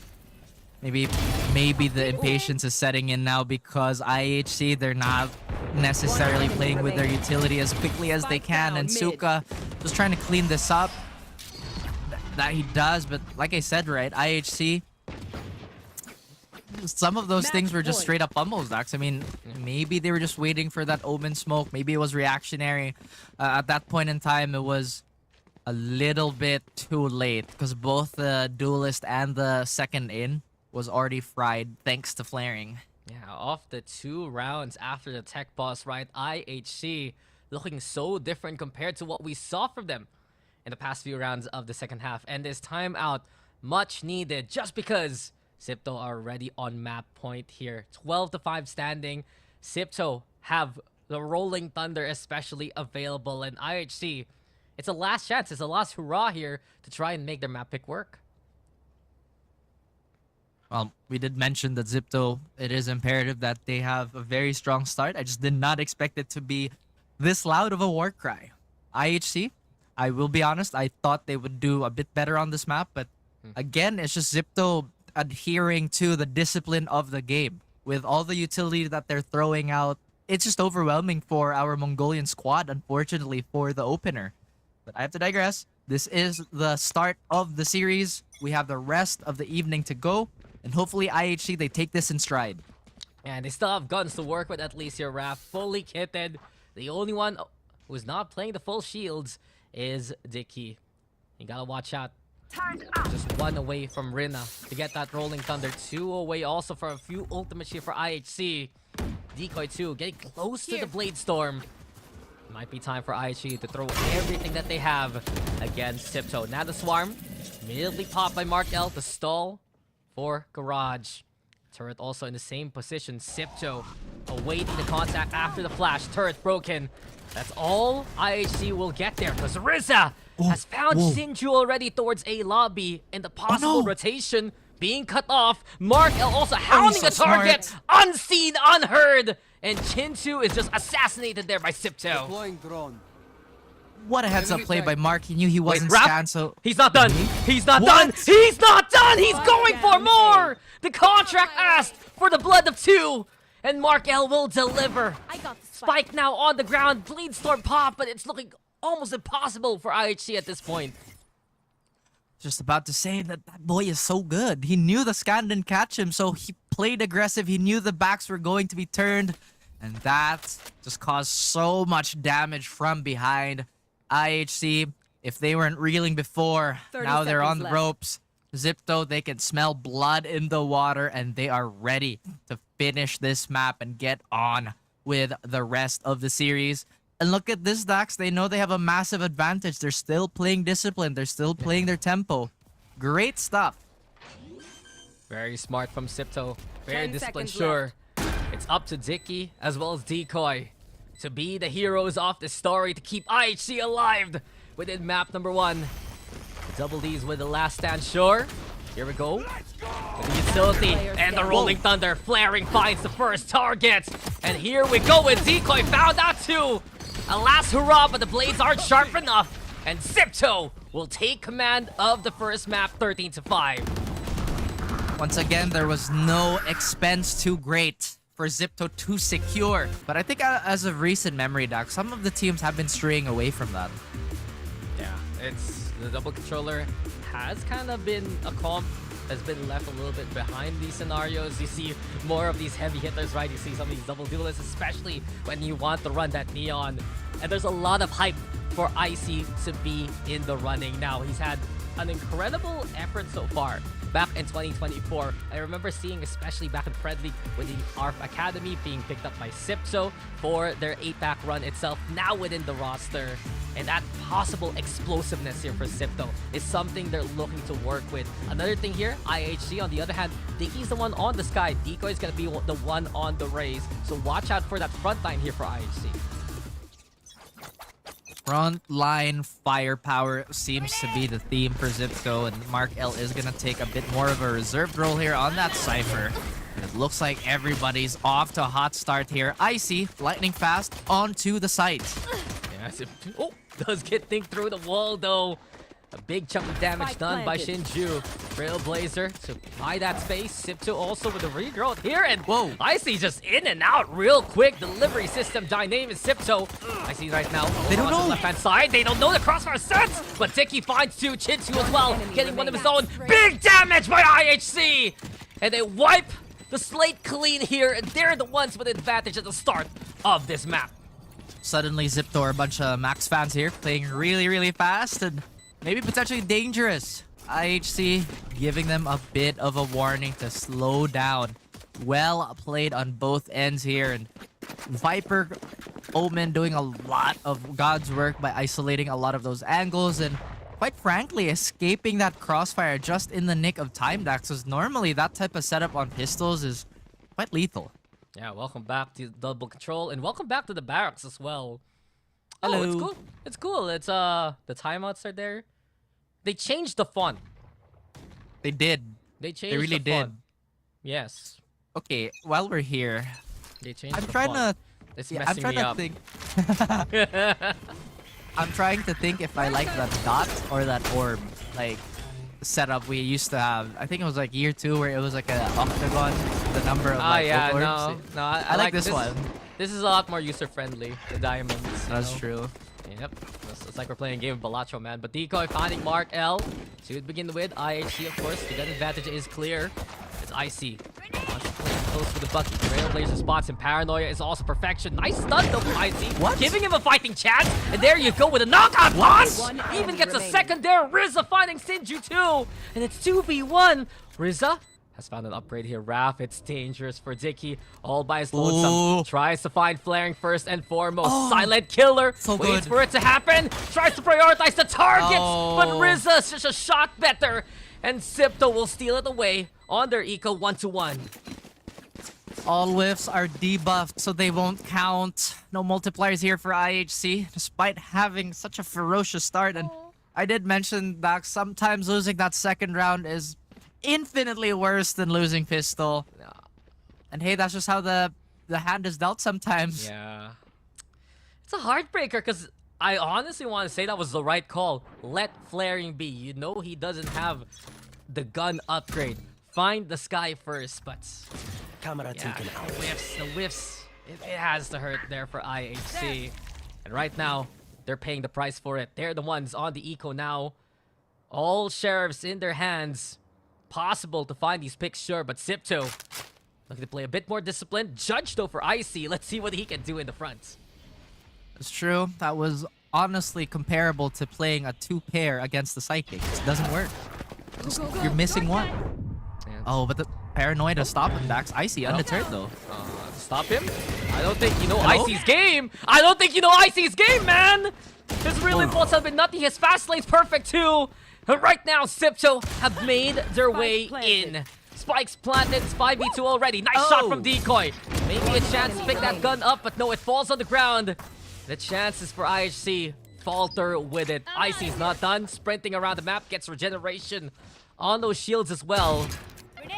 Maybe the impatience is setting in now because IHC, they're not necessarily playing with their utility as quickly as they can, and Suka just trying to clean this up. That he does, but like I said, right, IHC, some of those things were just straight up fumbles, Dax. I mean, maybe they were just waiting for that Omen smoke. Maybe it was reactionary. At that point in time, it was a little bit too late because both the duelist and the second in was already fried thanks to flaring. Yeah, off the 2 rounds after the tech boss, right? IHC looking so different compared to what we saw from them in the past few rounds of the second half. And this timeout, much needed just because Sipto are already on map point here. 12-5 standing. Sipto have the Rolling Thunder especially available, and IHC, it's a last chance. It's a last hurrah here to try and make their map pick work. Well, we did mention that Zipto, it is imperative that they have a very strong start. I just did not expect it to be this loud of a war cry. IHC, I will be honest, I thought they would do a bit better on this map, but again, it's just Zipto adhering to the discipline of the game. With all the utility that they're throwing out, it's just overwhelming for our Mongolian squad, unfortunately, for the opener. But I have to digress. This is the start of the series. We have the rest of the evening to go. And hopefully IHC, they take this in stride. And they still have guns to work with at least here, Raph. Fully kitted. The only one who's not playing the full shields is Dicky. You gotta watch out. Just 1 away from Rina to get that Rolling Thunder. 2 away also for a few ultimates here for IHC. Decoy 2 getting close to the Blade Storm. Might be time for IHC to throw everything that they have against Sipto. Now the Swarm. Immediately popped by Mark L to stall for Garage. Turret also in the same position. Sipto awaiting the contact after the flash. Turret broken. That's all IHC will get there because Rizza has found Sinju already towards A lobby, and the possible rotation being cut off. Mark L also hounding the target. Unseen, unheard. And Chintu is just assassinated there by Sipto. What a heads-up play by Mark. He knew he wasn't scanned, so... He's not done! He's not done! He's not done! He's going for more! The contract asked for the blood of 2, and Mark L will deliver. Spike now on the ground. Blade Storm pop, but it's looking almost impossible for IHC at this point. Just about to say that that boy is so good. He knew the scan didn't catch him, so he played aggressive. He knew the backs were going to be turned, and that just caused so much damage from behind. IHC, if they weren't reeling before, now they're on the ropes. Zipto, they can smell blood in the water, and they are ready to finish this map and get on with the rest of the series. And look at this, Dax. They know they have a massive advantage. They're still playing discipline. They're still playing their tempo. Great stuff. Very smart from Sipto. Very disciplined, sure. It's up to Dicky as well as Decoy to be the heroes of the story, to keep IHC alive within map number 1. The Double D's with the last stand, sure. Here we go. With the utility and the Rolling Thunder. Flaring finds the first target. And here we go with Decoy found out too. A last hurrah, but the blades aren't sharp enough. And Sipto will take command of the first map, 13-5. Once again, there was no expense too great for Zipto to secure. But I think as of recent memory, Doc, some of the teams have been straying away from that. Yeah, it's the double controller has kind of been a comp has been left a little bit behind these scenarios. You see more of these heavy hitters, right? You see some of these double duelists, especially when you want to run that Neon. And there's a lot of hype for IC to be in the running now. He's had an incredible effort so far. Back in 2024, I remember seeing, especially back in Pred League, with the ARF Academy being picked up by Sipso for their 8-pack run itself, now within the roster. And that possible explosiveness here for Sipto is something they're looking to work with. Another thing here, IHC, on the other hand, Dickie's the one on the sky. Decoy is going to be the one on the raise. So watch out for that front line here for IHC. Frontline firepower seems to be the theme for Zipco, and Mark L is going to take a bit more of a reserved role here on that Cypher. And it looks like everybody's off to a hot start here. Icy, lightning fast, onto the site. Yes, oh, does get think through the wall though. A big chunk of damage done by Shinju. Trailblazer to buy that space. Sipto also with the regrowth here, and whoa, Icy just in and out real quick. Delivery system dynamic Sipto. I see right now. They don't know. Left hand side. They don't know the crossfire sets, but Dicky finds two. Chinchu as well, getting one of his own. Big damage by IHC, and they wipe the slate clean here. And they're the ones with advantage at the start of this map. Suddenly, Zipto are a bunch of Max fans here, playing really, really fast and maybe potentially dangerous. IHC giving them a bit of a warning to slow down. Well played on both ends here. And Viper Omen doing a lot of God's work by isolating a lot of those angles and, quite frankly, escaping that crossfire just in the nick of time, Dax, because normally that type of setup on pistols is quite lethal. Yeah, welcome back to Double Control, and welcome back to the barracks as well. Hello. Oh, it's cool. It's cool. It's the timeouts are there. They changed the font. They did. They changed They really the did. font. Yes. Okay, while we're here, They changed I'm the trying font. to... It's Yeah, I'm messing trying me to up. think. I'm trying to think if I like that dot or that orb, like, setup we used to have. I think it was like year 2 where it was like an octagon, the number of like yeah, orbs. no, I like this one. This is a lot more user-friendly, the diamonds. That's true. Yep, it's like we're playing a game of Balatro, man. But Decoy finding Mark L. To begin with, IHC, of course. The gun advantage is clear. It's IC. Wants to play close with the bucket. Trailblazer spots him. Paranoia is also perfection. Nice stun though from IC. What? Giving him a fighting chance. And there you go with a knockout punch. Even gets a second there. Rizza finding Sinju too. And it's 2v1. Rizza has found an upgrade here. Raph, it's dangerous for Dicky. All by his lonesome. Ooh. Tries to find flaring first and foremost. Silent killer. So Waits good. for it to happen. Tries to prioritize the targets. But Oh. Rizza's just a shot better. And Sipto will steal it away on their eco 1-1. All whiffs are debuffed, so they won't count. No multipliers here for IHC, despite having such a ferocious start. And I did mention that sometimes losing that second round is infinitely worse than losing pistol. And hey, that's just how the hand is dealt sometimes. Yeah. It's a heartbreaker because I honestly want to say that was the right call. Let flaring be. You know he doesn't have the gun upgrade. Find the sky first, but Camera yeah, taken out. the whiffs, it has to hurt there for IHC. And right now, they're paying the price for it. They're the ones on the eco now. All sheriffs in their hands. Possible to find these picks, sure, but Sipto looking to play a bit more disciplined. Judge though for IC. Let's see what he can do in the front. It's true. That was honestly comparable to playing a 2-pair against the Psychic. It doesn't work. You're missing one. Yeah. Oh, but the paranoia to stop him, Dax. Icy undeterred though. Stop him? I don't think you know Hello? IC's game. I don't think you know IC's game, man. His real impulse have been nothing. His fast lane's perfect too. And right now, Sipto have made their way in. Spikes planted. It's 5v2 already. Nice shot from Decoy. Maybe a chance to pick that gun up, but no, it falls on the ground. The chances for IHC falter with it. IC's not done. Sprinting around the map, gets regeneration on those shields as well.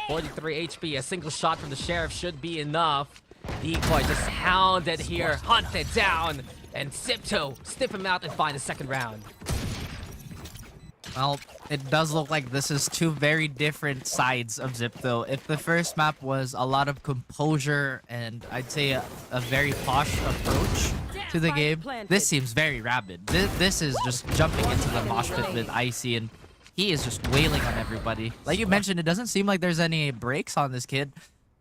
43 HP. A single shot from the Sheriff should be enough. Decoy just hounded here, hunted down. And Sipto sniff him out and find the second round. Well, it does look like this is two very different sides of Zipto. If the first map was a lot of composure and I'd say a very posh approach to the game, this seems very rabid. This is just jumping into the mosh pit with Icy and he is just wailing on everybody. Like you mentioned, it doesn't seem like there's any breaks on this kid.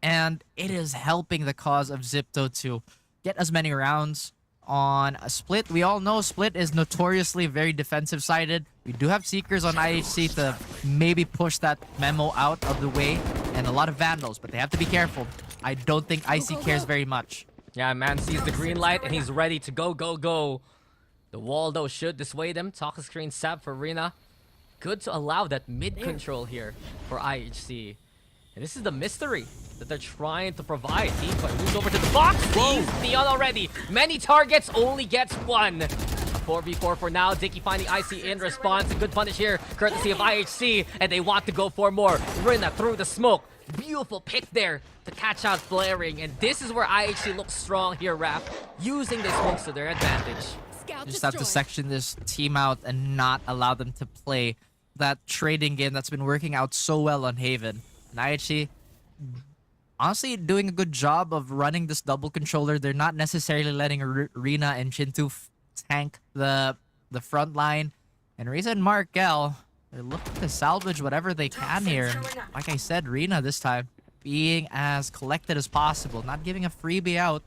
And it is helping the cause of Zipto to get as many rounds on a Split. We all know Split is notoriously very defensive-sided. We do have Seekers on IHC to maybe push that memo out of the way. And a lot of Vandals, but they have to be careful. I don't think IC cares very much. Yeah, man sees the green light and he's ready to go, go, go. The wall, though, should dissuade him. Talk screen sap for Rina. Good to allow that mid control here for IHC. And this is the mystery that they're trying to provide. Decoy moves over to the box. Sees Neon already. Many targets, only gets one. A 4v4 for now. Dicky finding IC in response. A good punish here, courtesy of IHC. And they want to go for more. Rina through the smoke. Beautiful pick there to catch out Flaring. And this is where IHC looks strong here, Raph. Using the smokes to their advantage. Just have to section this team out and not allow them to play that trading game that's been working out so well on Haven. And IHC, honestly, doing a good job of running this double controller. They're not necessarily letting Rina and Chintu tank the front line. And Riza and Markel, they're looking to salvage whatever they can here. And like I said, Rina this time being as collected as possible, not giving a freebie out.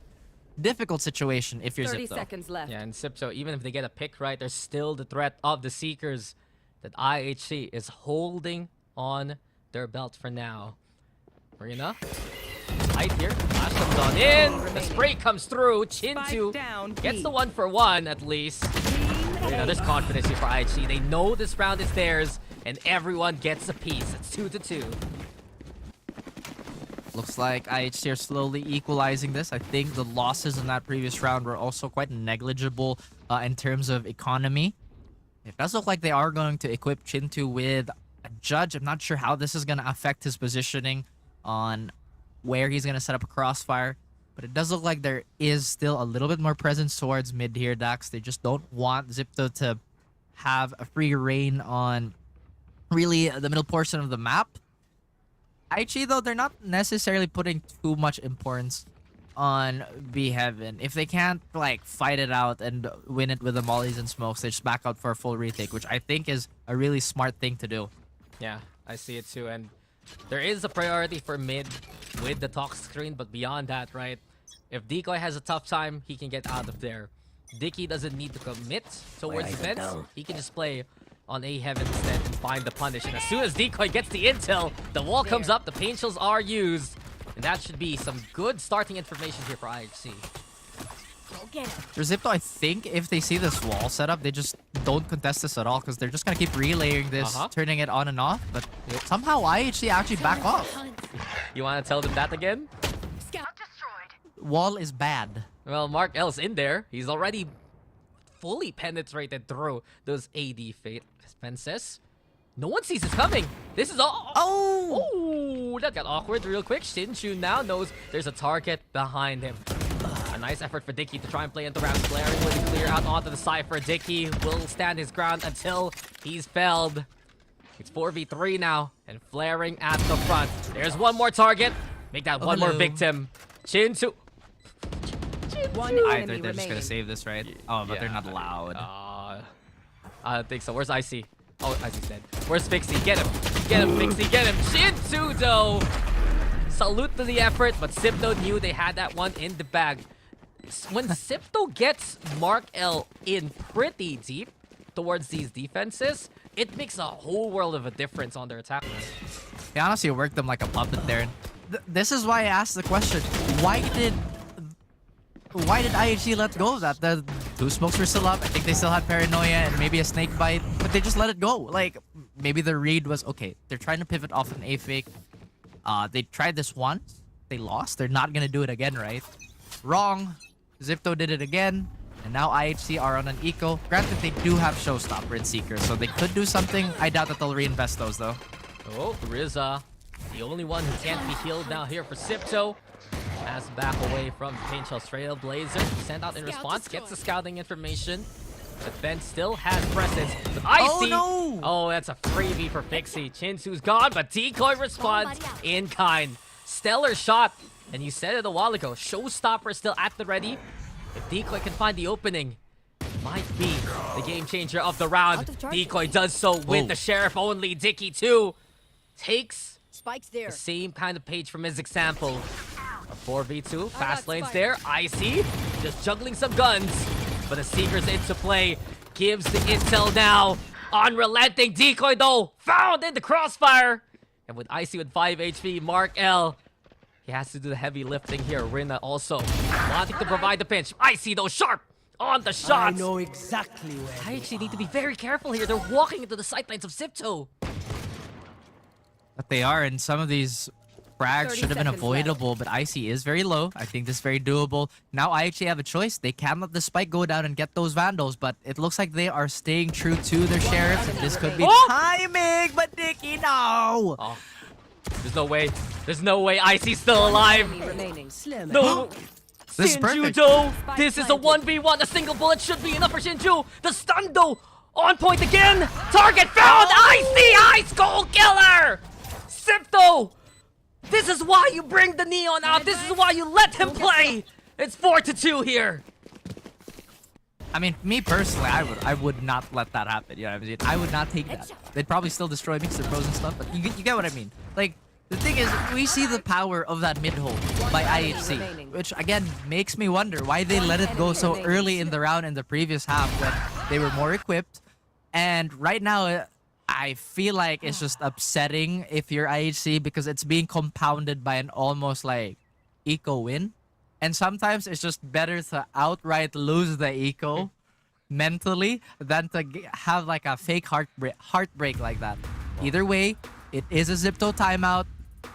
Difficult situation if you're 30 Zipto. seconds left. Yeah, and Sipso, even if they get a pick right, there's still the threat of the Seekers that IHC is holding on their belt for now. Rina, tight here. Flash comes on in. The spray comes through. Chintu gets the 1-for-1 at least. Rina, there's confidence here for IHC. They know this round is theirs, and everyone gets a piece. It's 2-2. Looks like IHC are slowly equalizing this. I think the losses in that previous round were also quite negligible in terms of economy. It does look like they are going to equip Chintu with a judge. I'm not sure how this is going to affect his positioning on where he's going to set up a crossfire. But it does look like there is still a little bit more presence towards mid here, Dax. They just don't want Zipto to have a free reign on really the middle portion of the map. IHC, though, they're not necessarily putting too much importance on B Heaven. If they can't, like, fight it out and win it with the mollies and smokes, they just back out for a full retake, which I think is a really smart thing to do. Yeah, I see it too. And there is a priority for mid with the talk screen, but beyond that, right? If Decoy has a tough time, he can get out of there. Dicky doesn't need to commit towards defense. He can just play on A Heaven instead and find the punish. And as soon as Decoy gets the intel, the wall comes up, the paint shells are used. And that should be some good starting information here for IHC. For Zipto, I think if they see this wall setup, they just don't contest this at all because they're just going to keep relaying this, turning it on and off. But somehow IHC actually back off. You want to tell them that again? Wall is bad. Well, Mark L's in there. He's already fully penetrated through those AD fences. No one sees it coming. This is all. Oh, that got awkward real quick. Shinshu now knows there's a target behind him. A nice effort for Dicky to try and play into round. Flaring with a clear out onto the side for Dicky. Will stand his ground until he's felled. It's 4v3 now, and Flaring at the front. There's one more target. Make that one more victim. Chinsu. They're just gonna save this, right? Oh, but they're not allowed. I don't think so. Where's IC? Oh, IC's dead. Where's Fixie? Get him. Get him, Fixie. Get him. Chinsu, though. Salute to the effort, but Sipto knew they had that one in the bag. When Sipto gets Mark L in pretty deep towards these defenses, it makes a whole world of a difference on their attack. They honestly worked them like a puppet there. This is why I asked the question: why did IHC let go of that? The two smokes were still up. I think they still had paranoia and maybe a snake bite, but they just let it go. Like, maybe the read was, okay, they're trying to pivot off an A fake. They tried this once. They lost. They're not going to do it again, right? Wrong. Zipto did it again. And now IHC are on an eco. Granted, they do have Showstopper and Seeker, so they could do something. I doubt that they'll reinvest those, though. Oh, Riza, the only one who can't be healed now here for Sipto. As back away from Paint Shell's Trailblazer. Sent out in response, gets the scouting information. But Ben still has presence. But Oh, no! Oh, that's a freebie for Pixie. Chinsu's gone, but Decoy responds in kind. Stellar shot. And you said it a while ago, Showstopper still at the ready. If Decoy can find the opening, might be the game changer of the round. Out of charge. Decoy does so with the Sheriff only. Dicky too takes Spike's there. the same kind of page from his example. A 4v2, fast got lanes Spike. there. Icy just juggling some guns, but the Seeker's into play. Gives the intel now. Unrelenting Decoy though, found in the crossfire. And with Icy with 5 HP, Mark L, he has to do the heavy lifting here. Rina also wanting to provide the pinch. Icy though, sharp on the shots. I know exactly where. I actually need to be very careful here. They're walking into the sightlines of Zipto. But they are, and some of these frags 30 should have been seconds avoidable, but Icy is very low. I think this is very doable. Now IHC have a choice. They can let the spike go down and get those Vandals, but it looks like they are staying true to their Sheriffs, and this could be timing, but Dicky, no! Oh, there's no way. There's no way Icy's still alive. Enemy remaining. Slim. No. This is Shinju perfect. though. This is a 1v1. A single bullet should be enough for Shinju. The stun though. On point again. Target found. Icy Ice Cold Killer. Sipto. This is why you bring the Neon out. This is why you let him play. It's 4-2 here. I mean, me personally, I would not let that happen. You know what I mean? I would not take that. They'd probably still destroy me because they're pros and stuff, but you get what I mean. Like, the thing is, we see the power of that mid-hold by IHC, which again makes me wonder why they let it go so early in the round in the previous half when they were more equipped. And right now, I feel like it's just upsetting if you're IHC because it's being compounded by an almost like eco win. And sometimes it's just better to outright lose the eco mentally than to have like a fake heartbreak like that. Either way, it is a Zipto timeout.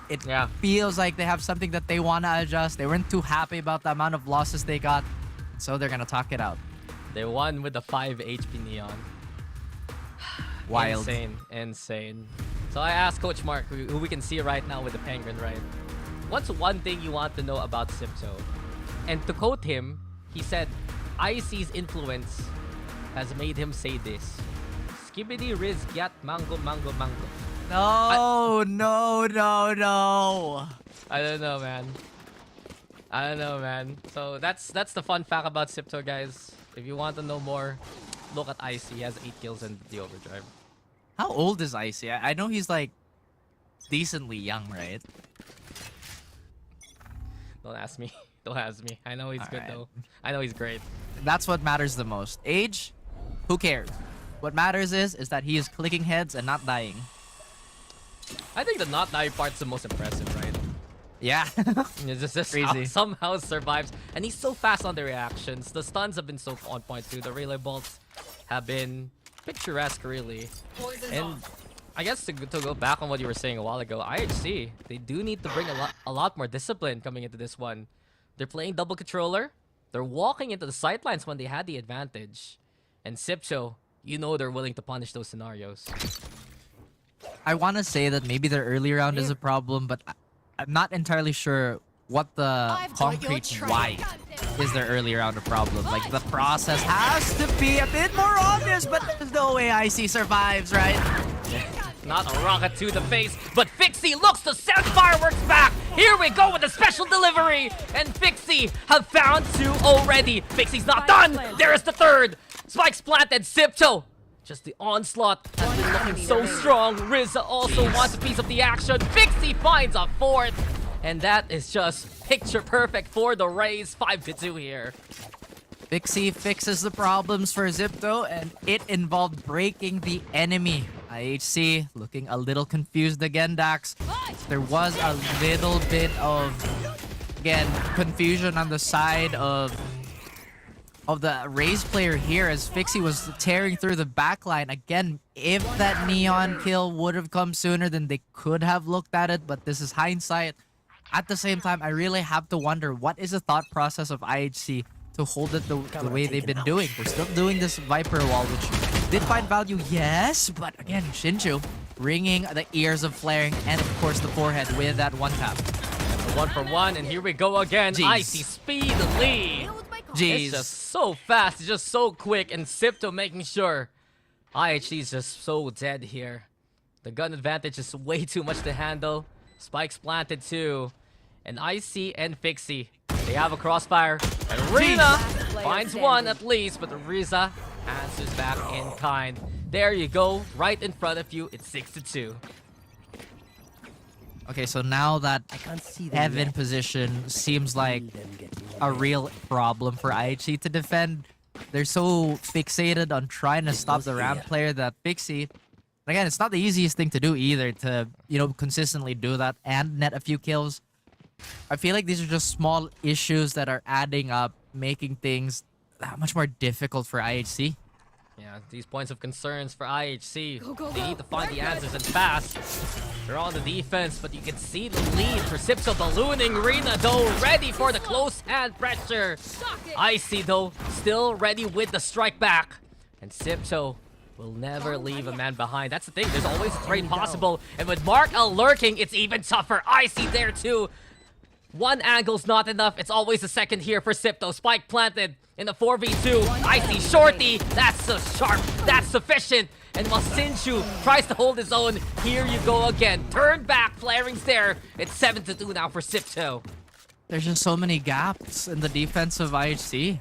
It feels like they have something that they want to adjust. They weren't too happy about the amount of losses they got, so they're going to talk it out. They won with the 5 HP Neon. Wild. Insane. So I asked Coach Mark, who we can see right now with the Penguin, right? What's one thing you want to know about Zipto? And to quote him, he said, IC's influence has made him say this. Skibidi Riz Gyat Mango Mango Mango. No. I don't know, man. So that's the fun fact about Zipto, guys. If you want to know more, look at Icy. He has 8 kills in the overdrive. How old is Icy? I know he's like decently young, right? Don't ask me. Don't ask me. I know he's good Alright. though. I know he's great. That's what matters the most. Age? Who cares? What matters is that he is clicking heads and not dying. I think the not dying part's the most impressive, right? Yeah. It's just Crazy. somehow survives. And he's so fast on the reactions. The stuns have been so on point too. The relay bolts have been picturesque, really. And I guess to go back on what you were saying a while ago, IHC, they do need to bring a lot more discipline coming into this one. They're playing double controller. They're walking into the sidelines when they had the advantage. And Zipto, you know they're willing to punish those scenarios. I want to say that maybe their early round is a problem, but I'm not entirely sure what the concrete why is their early round a problem. Like, the process has to be a bit more obvious, but there's no way IC survives, right? Not a rocket to the face, but Fixie looks to send fireworks back. Here we go with a special delivery. And Fixie have found 2 already. Fixie's not done. There is the 3rd. Spikes planted. Zipto. Just the onslaught has been looking so strong. Rizza also wants a piece of the action. Fixie finds a 4th. And that is just picture perfect for the Rays. 5-2 here. Fixie fixes the problems for Zipto, and it involved breaking the enemy. IHC looking a little confused again, Dax. There was a little bit of, again, confusion on the side of the Rays player here as Fixie was tearing through the backline. Again, if that Neon kill would have come sooner, then they could have looked at it, but this is hindsight. At the same time, I really have to wonder, what is the thought process of IHC to hold it the way they've been doing? They're still doing this Viper wall, which did find value, yes, but again, Shinju ringing the ears of flaring, and of course the forehead with that one tap. The 1-for-1, and here we go again. Jeez. Icy speed lead. Jeez. It's just so fast, it's just so quick, and Zipto making sure IHC is just so dead here. The gun advantage is way too much to handle. Spikes planted too. And Icy and Fixie, they have a crossfire. And Rina finds one at least, but Riza answers back in kind. There you go, right in front of you. It's 6-2. Okay, so now that I can't see them Evan yet. position seems like Them getting a away. real problem for IHC to defend. They're so fixated on trying to stop the ramp player that Pixie. Again, it's not the easiest thing to do either to, consistently do that and net a few kills. I feel like these are just small issues that are adding up, making things that much more difficult for IHC. Yeah, these points of concerns for IHC. Go, They go. need to find the answers and fast. They're on the defense, but you can see the lead for Sipso ballooning. Rena, though, ready for the close hand pressure. Icy, though, still ready with the strike back. And Sipso will never leave a man behind. That's the thing. There's always a trade possible. And with Mark L lurking, it's even tougher. Icy there, too. One angle's not enough. It's always a second here for Sipto. Spike planted in the 4v2. Icy shorty. That's so sharp. That's sufficient. And while Sinju tries to hold his own, here you go again. Turn back. Flaring's there. It's 7-2 now for Sipto. There's just so many gaps in the defense of IHC.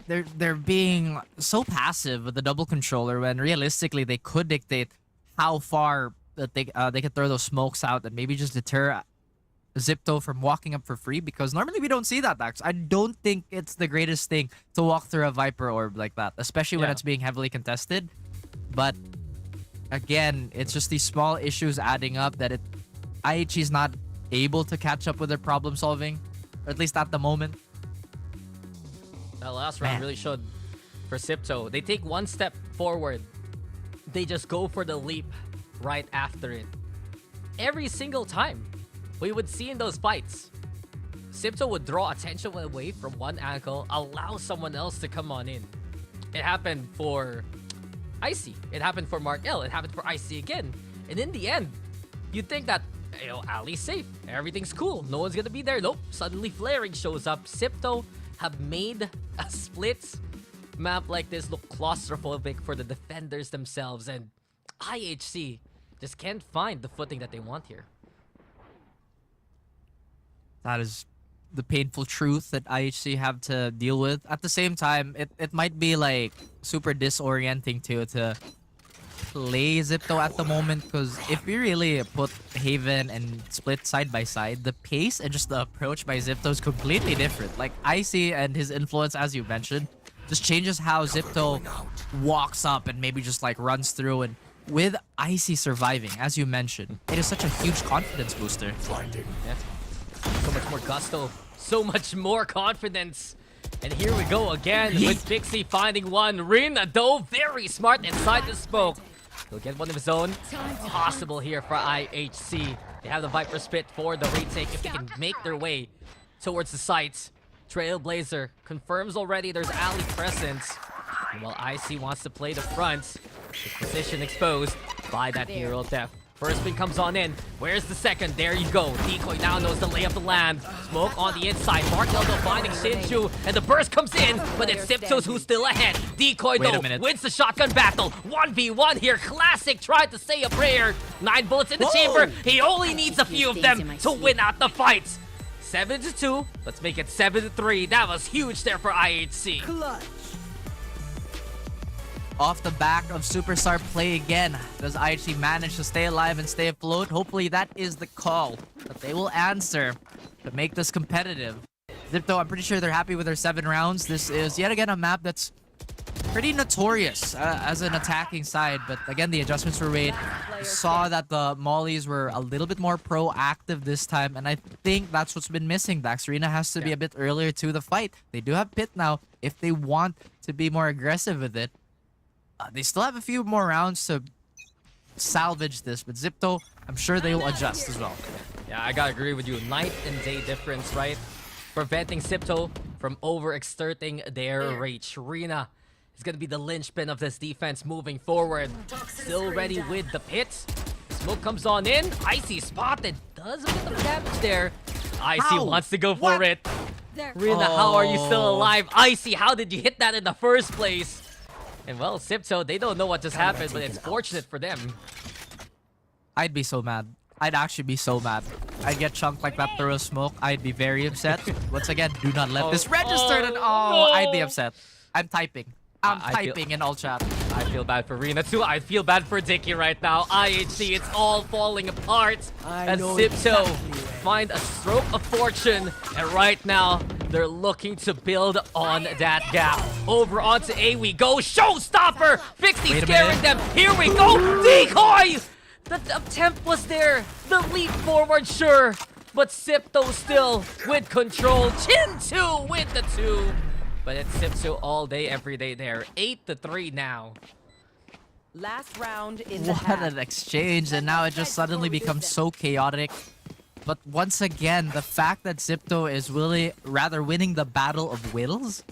They're being so passive with the double controller when realistically they could dictate how far that they could throw those smokes out and maybe just deter Zipto from walking up for free, because normally we don't see that, Dax. I don't think it's the greatest thing to walk through a Viper orb like that, especially when Yeah. it's being heavily contested. But again, it's just these small issues adding up that IHC's not able to catch up with their problem solving, or at least at the moment. That last round Man. really showed for Sipto. They take one step forward. They just go for the leap right after it. Every single time. We would see in those fights, Sipto would draw attention away from one angle, allow someone else to come on in. It happened for Icy. It happened for Mark L. It happened for Icy again. And in the end, you'd think that, Ali's safe. Everything's cool. No one's gonna be there. Nope. Suddenly Flaring shows up. Sipto have made a split map like this look claustrophobic for the defenders themselves. And IHC just can't find the footing that they want here. That is the painful truth that IHC have to deal with. At the same time, it might be like super disorienting too to play Zipto at the moment, because if we really put Haven and Split side by side, the pace and just the approach by Zipto is completely different. Like Icy and his influence, as you mentioned, just changes how Zipto walks up and maybe just like runs through. And with Icy surviving, as you mentioned, it is such a huge confidence booster. Yeah. So much more gusto. So much more confidence. And here we go again with Pixie finding one. Rina, though, very smart inside the smoke. He'll get one of his own. Possible here for IHC. They have the Viper Spit for the retake if they can make their way towards the sites. Trailblazer confirms already there's alley presence. And while IC wants to play the front, his position exposed by that hero death. First pin comes on in. Where's the second? There you go. Decoy now knows the lay of the land. Smoke on the inside. Mark Eldo finding Shinju. And the burst comes in, but it's Siptos who's still ahead. Decoy Wait a though minute. wins the shotgun battle. 1v1 here. Classic tried to say a prayer. 9 bullets in the chamber. He only needs a few of them to win out the fights. 7-2. Let's make it 7-3. That was huge there for IHC. Clutch. Off the back of Superstar play again, does IHC manage to stay alive and stay afloat? Hopefully that is the call that they will answer to make this competitive. Zipto, I'm pretty sure they're happy with their 7 rounds. This is yet again a map that's pretty notorious as an attacking side, but again, the adjustments were made. We saw that the mollies were a little bit more proactive this time, and I think that's what's been missing. Daxarina has to be a bit earlier to the fight. They do have Pit now if they want to be more aggressive with it. They still have a few more rounds to salvage this, but Zipto, I'm sure they will adjust as well. Yeah, I gotta agree with you. Night and day difference, right? Preventing Sipto from overexerting their rage. Rina is gonna be the linchpin of this defense moving forward. Still ready with the pit. Smoke comes on in. Icy spotted. Does a bit of damage there. Icy How? wants to go for What? it. There. Rina, how are you still Oh. alive? Icy, how did you hit that in the first place? And well, Sipto, they don't know what just happened, but it's fortunate for them. I'd be so mad. I'd actually be so mad. I'd get chunked like that through a smoke. I'd be very upset. Once again, do not let this register. no. I'd be upset. I'm typing. I'm I feel- typing in all chat. I feel bad for Rena too. I feel bad for Dicky right now. IHC, it's all falling apart as Sipto find a stroke of fortune. And right now, they're looking to build on that gap. Over onto A we go. Showstopper! Fixie Wait a scaring minute. them. Here we go. Decoy! The attempt was there. The leap forward, sure. But Sipto still with control. Chin2 with the 2. But it's Sipto all day, every day there. 8-3 now. Last round in the What half. an exchange, and now it just suddenly becomes so chaotic. But once again, the fact that Zipto is rather winning the battle of wills,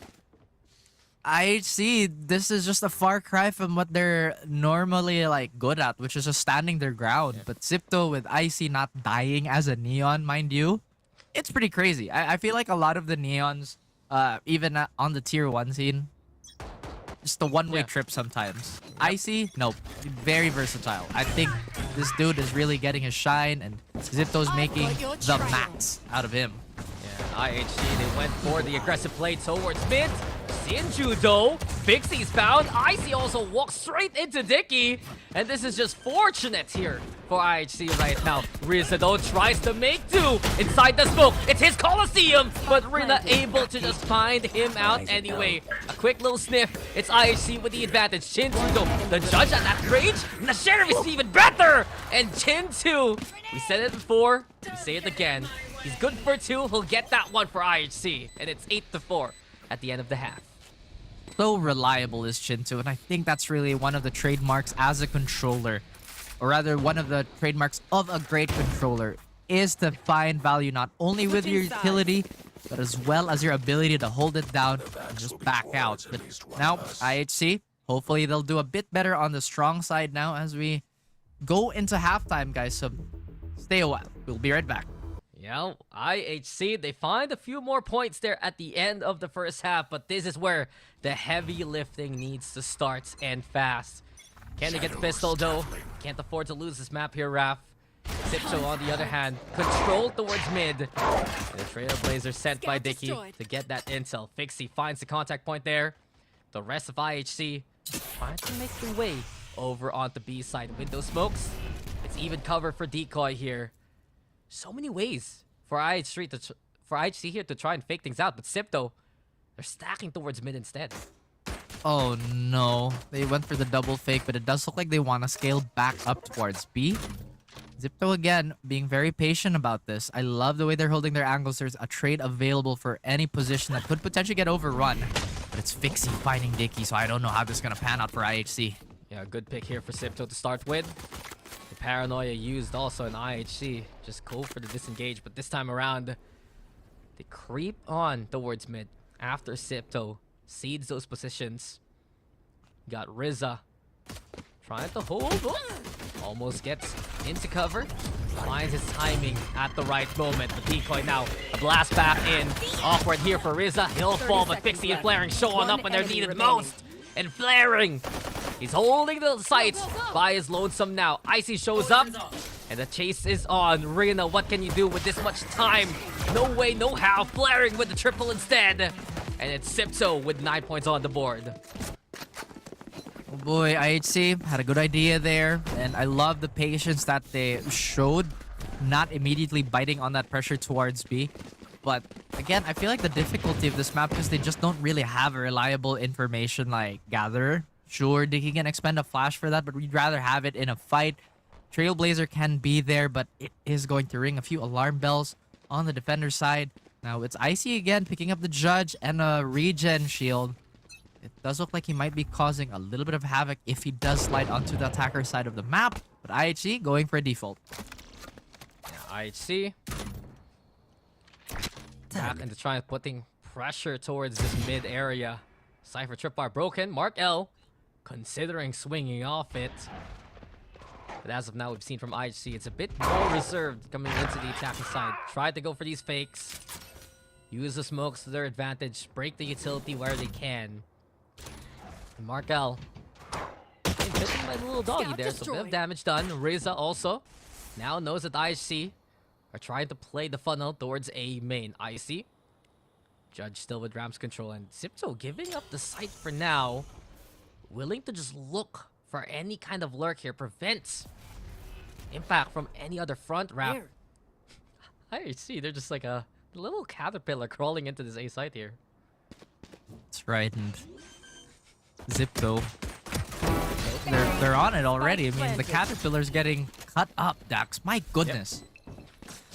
IHC, this is just a far cry from what they're normally like good at, which is just standing their ground. But Zipto with IC not dying as a Neon, mind you, it's pretty crazy. I feel like a lot of the Neons, even on the tier 1 scene, just a one-way trip sometimes. IC, nope. Very versatile. I think this dude is really getting his shine, and Zipto's making the max out of him. Yeah, IHC, they went for the aggressive play towards mid. Sinju though, Pixie's found. IC also walks straight into Dicky. And this is just fortunate here for IHC right now. Rizza though tries to make do inside the smoke. It's his Coliseum, but Rina able to just find him out anyway. A quick little sniff. It's IHC with the advantage. Chin2 though, the judge at that range. And the sheriff is even better. And Chin2, we said it before, we say it again. He's good for 2. He'll get that one for IHC. And it's 8-4 at the end of the half. So reliable is Chin2, and I think that's really one of the trademarks as a controller, or rather one of the trademarks of a great controller, is to find value not only with your utility, but as well as your ability to hold it down and just back out. But now, IHC, hopefully they'll do a bit better on the strong side now as we go into halftime, guys, so stay a while. We'll be right back. Yeah, IHC, they find a few more points there at the end of the first half, but this is where the heavy lifting needs to start and fast. Can they get the pistol though? Can't afford to lose this map here, Raph. Sipso on the other hand, controlled towards mid. The Trailblazer sent by Dicky to get that intel. Fixie finds the contact point there. The rest of IHC trying to make their way over onto B side. Window smokes. It's even cover for Decoy here. So many ways for IHC here to try and fake things out, but Sipto, they're stacking towards mid instead. Oh no, they went for the double fake, but it does look like they want to scale back up towards B. Zipto again being very patient about this. I love the way they're holding their angles. There's a trade available for any position that could potentially get overrun, but it's Fixie finding Dicky, so I don't know how this is gonna pan out for IHC. Yeah, good pick here for Sipto to start with. The paranoia used also in IHC. Just go for the disengage, but this time around, they creep on towards mid after Sipto seeds those positions. Got Rizza trying to hold. Oh, almost gets into cover. Finds his timing at the right moment. The Decoy now, a blast back in. Awkward here for Rizza. He'll fall, but Fixie and Flaring showing up when they're needed most. And Flaring, he's holding the sights by his lonesome now. Icy shows up, and the chase is on. Rina, what can you do with this much time? No way, no how. Flaring with the triple instead. And it's Sipto with 9 points on the board. Oh boy, IHC had a good idea there, and I love the patience that they showed, not immediately biting on that pressure towards B. But again, I feel like the difficulty of this map is they just don't really have a reliable information like gatherer. Sure, Dicky can expend a flash for that, but we'd rather have it in a fight. Trailblazer can be there, but it is going to ring a few alarm bells on the defender side. Now it's Icy again, picking up the judge and a regen shield. It does look like he might be causing a little bit of havoc if he does slide onto the attacker side of the map. But IHC going for a default. Yeah, IHC back into trying putting pressure towards this mid area. Cypher tripwire broken. Mark L considering swinging off it. But as of now, we've seen from IHC, it's a bit more reserved coming into the attacking side. Tried to go for these fakes. Use the smokes to their advantage. Break the utility where they can. And Mark L getting bitten by the little doggy there, so a bit of damage done. Reza also now knows that IHC are trying to play the funnel towards A main. IC Judge still with Rams control, and Zipto giving up the site for now. Willing to just look for any kind of lurk here. Prevents impact from any other front wrap. I see, they're just like a little caterpillar crawling into this A site here. That's right, and Zipto, they're on it already. I mean, the caterpillar's getting cut up, Dax. My goodness.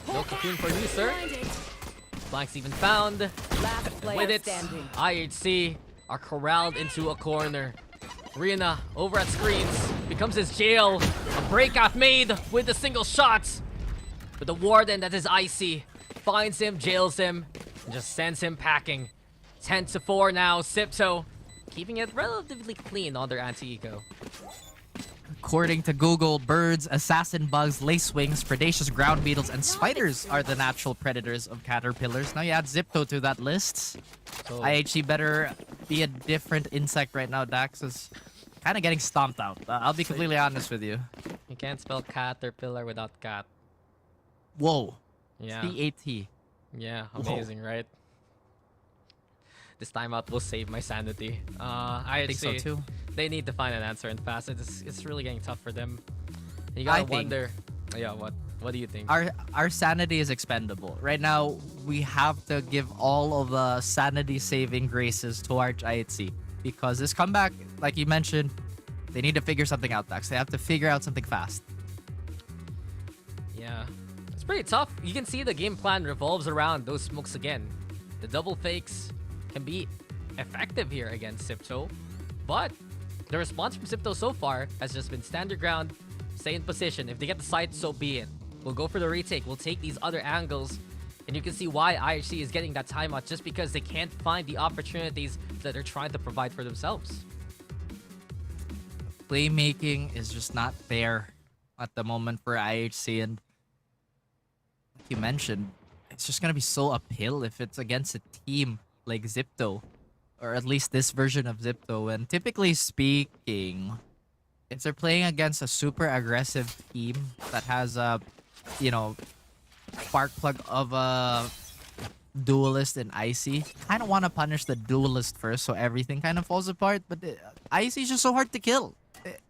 No cocoon for you, sir. Flanks even found. Last player With it, standing. IHC are corralled into a corner. Rina over at screens becomes his jail. A breakout made with the single shots. But the warden, that is Icy, finds him, jails him, and just sends him packing. 10-4 now. Zipto keeping it relatively clean on their anti-eco. According to Google, birds, assassin bugs, lacewings, predaceous ground beetles, and spiders are the natural predators of caterpillars. Now you add Zipto to that list. So, IHC better be a different insect right now. Dax is kind of getting stomped out. I'll be completely honest with you. you can't spell caterpillar without cat. Whoa. Yeah. C-A-T. Yeah, Whoa. amazing, right? This timeout will save my sanity. I think so too. They need to find an answer and fast. It's really getting tough for them. You gotta wonder. Yeah, what do you think? Our sanity is expendable. Right now, we have to give all of the sanity saving graces to our IHC. Because this comeback, like you mentioned, they need to figure something out, Dax. They have to figure out something fast. Yeah. It's pretty tough. You can see the game plan revolves around those smokes again. The double fakes can be effective here against Zipto. But the response from Zipto so far has just been stand your ground, stay in position. If they get the site, so be it. We'll go for the retake. We'll take these other angles. And you can see why IHC is getting that timeout, just because they can't find the opportunities that they're trying to provide for themselves. Playmaking is just not there at the moment for IHC, and like you mentioned, it's just gonna be so uphill if it's against a team like Zipto, or at least this version of Zipto. And typically speaking, if they're playing against a super aggressive team that has a, spark plug of a duelist and Icy, kind of want to punish the duelist first so everything kind of falls apart. But Icy is just so hard to kill.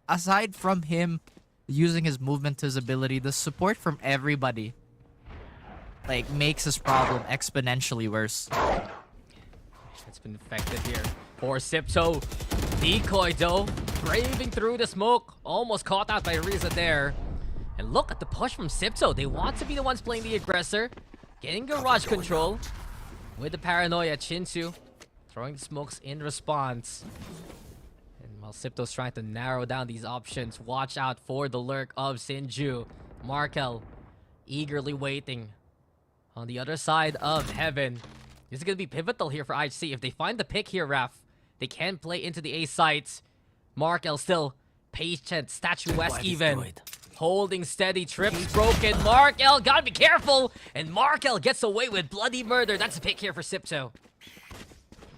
Aside from him using his movement to his ability, the support from everybody makes this problem exponentially worse. It's been effective here for Zipto. Decoy though, braving through the smoke, almost caught out by Riza there. And look at the push from Zipto. They want to be the ones playing the aggressor, getting garage control with the paranoia. Chinsu throwing the smokes in response. And while Zipto's trying to narrow down these options, watch out for the lurk of Sinju. Markel eagerly waiting on the other side of heaven. This is going to be pivotal here for IHC. If they find the pick here, Raf, they can play into the A sites. Markel still patient, statuesque even. Holding steady, trips broken. Markel, gotta be careful! And Markel gets away with bloody murder. That's a pick here for Zipto.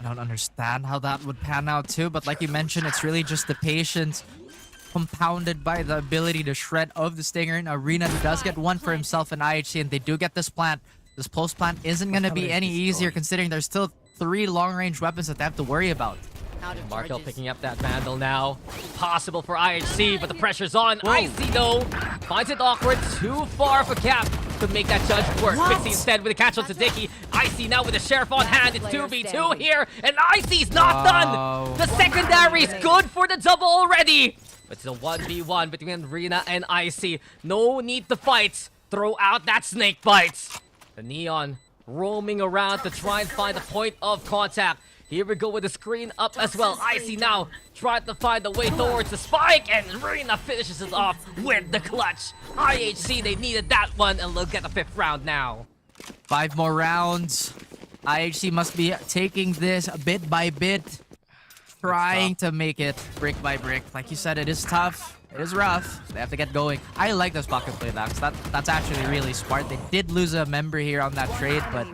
I don't understand how that would pan out too, but like you mentioned, it's really just the patience compounded by the ability to shred of the Stinger. And Arena does get one for himself in IHC, and they do get this plant. This post plant isn't going to be any easier considering there's still 3 long-range weapons that they have to worry about. Markel picking up that Vandal now. Possible for IHC, but the pressure's on. Icy though finds it awkward. Too far for Cap to make that judge work. Pixie instead with a catch on to Dicky. Icy now with the Sheriff on hand. It's 2v2 here, and Icy's not done! The secondary's good for the double already! But it's a 1v1 between Rina and Icy. No need to fight. Throw out that snake bites. The Neon roaming around to try and find a point of contact. Here we go with the screen up as well. Icy now trying to find a way towards the spike, and Rina finishes it off with the clutch. IHC, they needed that one, and look at the 5th round now. 5 more rounds. IHC must be taking this bit by bit, trying to make it brick by brick. Like you said, it is tough. It is rough. They have to get going. I like those pocket playbacks. That's actually really smart. They did lose a member here on that trade, but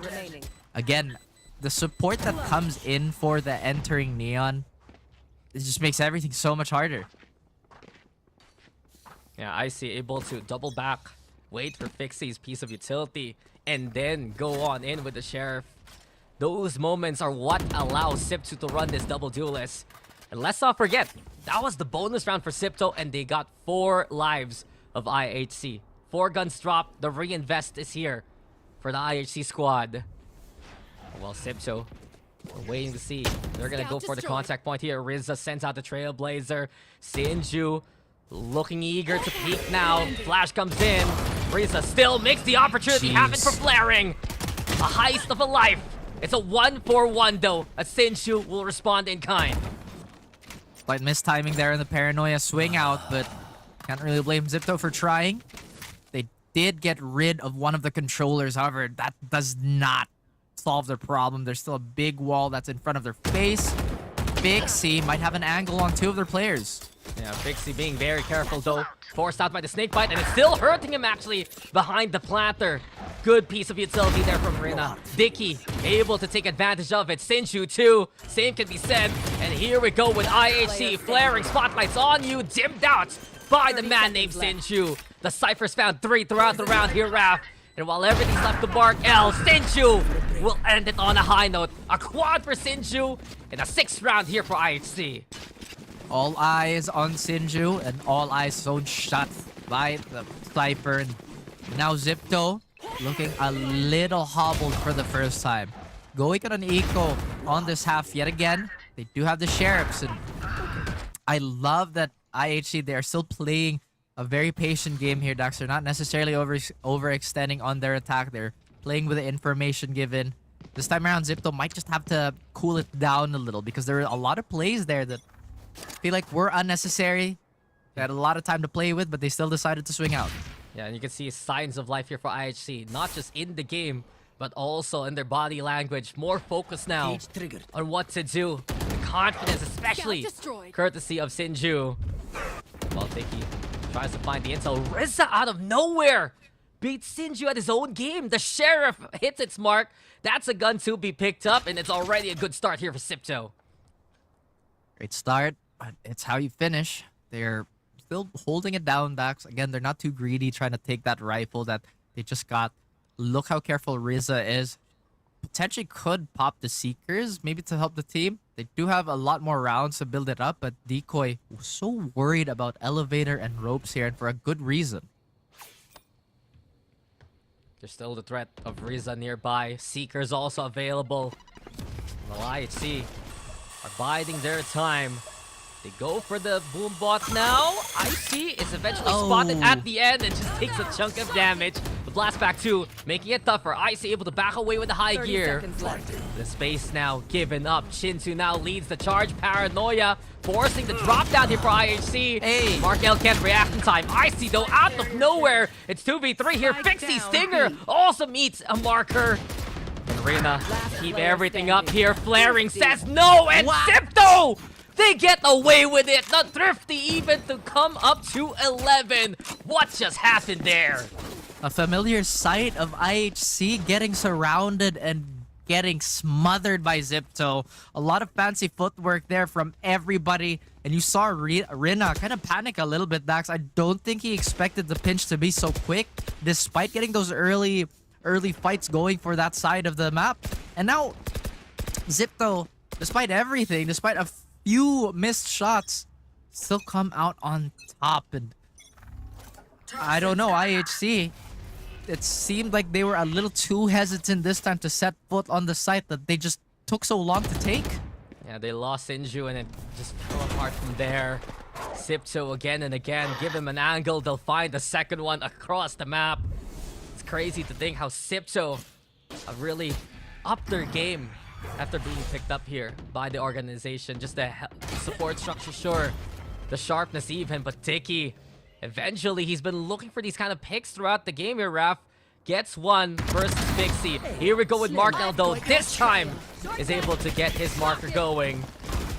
again, the support that comes in for the entering Neon, it just makes everything so much harder. Yeah, Icy able to double back, wait for Fixie's piece of utility, and then go on in with the Sheriff. Those moments are what allow Sipto to run this double duelist. And let's not forget, that was the bonus round for Sipto, and they got 4 lives of IHC. 4 guns dropped. The reinvest is here for the IHC squad. Well, Sipto, we're waiting to see. They're gonna go for the contact point here. Rizza sends out the Trailblazer. Sinju looking eager to peek now. Flash comes in. Rizza still makes the opportunity happen for flaring. A heist of a life. It's a 1-for-1 though. A Sinju will respond in kind. Slight mistiming there in the paranoia swing out, but can't really blame Zipto for trying. They did get rid of one of the controllers, however, that does not solve their problem. There's still a big wall that's in front of their face. Big C might have an angle on 2 of their players. Yeah, Big C being very careful though. Forced out by the snake bite, and it's still hurting him actually behind the planter. Good piece of utility there from Rina. Dicky able to take advantage of it. Sinju too. Same can be said. And here we go with IHC. Flaring spotlights on you. Dimmed out by the man named Sinju. The Cyphers found 3 throughout the round here, Raph. And while everything's left to bark, Sinju will end it on a high note. A quad for Sinju in the 6th round here for IHC. All eyes on Sinju and all eyes so shut by the Cypher. And now Zipto looking a little hobbled for the first time. Going on an eco on this half yet again. They do have the Sheriffs, and I love that IHC, they're still playing a very patient game here, Dax. They're not necessarily overextending on their attack. They're playing with the information given. This time around, Zipto might just have to cool it down a little because there are a lot of plays there that feel like were unnecessary. They had a lot of time to play with, but they still decided to swing out. Yeah, and you can see signs of life here for IHC, not just in the game, but also in their body language. More focus now on what to do. The confidence, especially courtesy of Sinju. While Dicky tries to find the intel, Rizza out of nowhere beats Sinju at his own game. The Sheriff hits its mark. That's a gun to be picked up, and it's already a good start here for Sipto. Great start, but it's how you finish. They're still holding it down, Dax. Again, they're not too greedy trying to take that rifle that they just got. Look how careful Rizza is. Potentially could pop the Seekers, maybe to help the team. They do have a lot more rounds to build it up, but Decoy was so worried about elevator and ropes here, and for a good reason. There's still the threat of Rizza nearby. Seekers also available. Well, IHC are biding their time. They go for the boom bot now. IHC is eventually spotted at the end and just takes a chunk of damage. The blast back 2, making it tougher. IHC able to back away with the high gear. The space now given up. Shinsu now leads the charge. Paranoia forcing the drop down here for IHC. Hey. Markel can't react in time. IHC though out of nowhere. It's 2v3 here. Pixie Stinger also meets a marker. And Rina keep everything up here. Flaring says no, and Sipto! They get away with it. Not thrifty even to come up to 11. What just happened there? A familiar sight of IHC getting surrounded and getting smothered by Zipto. A lot of fancy footwork there from everybody. And you saw Rina kind of panic a little bit, Dax. I don't think he expected the pinch to be so quick, despite getting those early fights going for that side of the map. And now, Zipto, despite everything, despite a few missed shots, still come out on top. And I don't know, IHC, it seemed like they were a little too hesitant this time to set foot on the site that they just took so long to take. Yeah, they lost Sinju and it just fell apart from there. Sipto again and again, give him an angle, they'll find the second one across the map. It's crazy to think how Sipto have really upped their game after being picked up here by the organization. Just the support structure, sure. The sharpness even, but Dicky, eventually he's been looking for these kind of picks throughout the game here, Raph. Gets one versus Pixie. Here we go with Markel though. This time is able to get his marker going.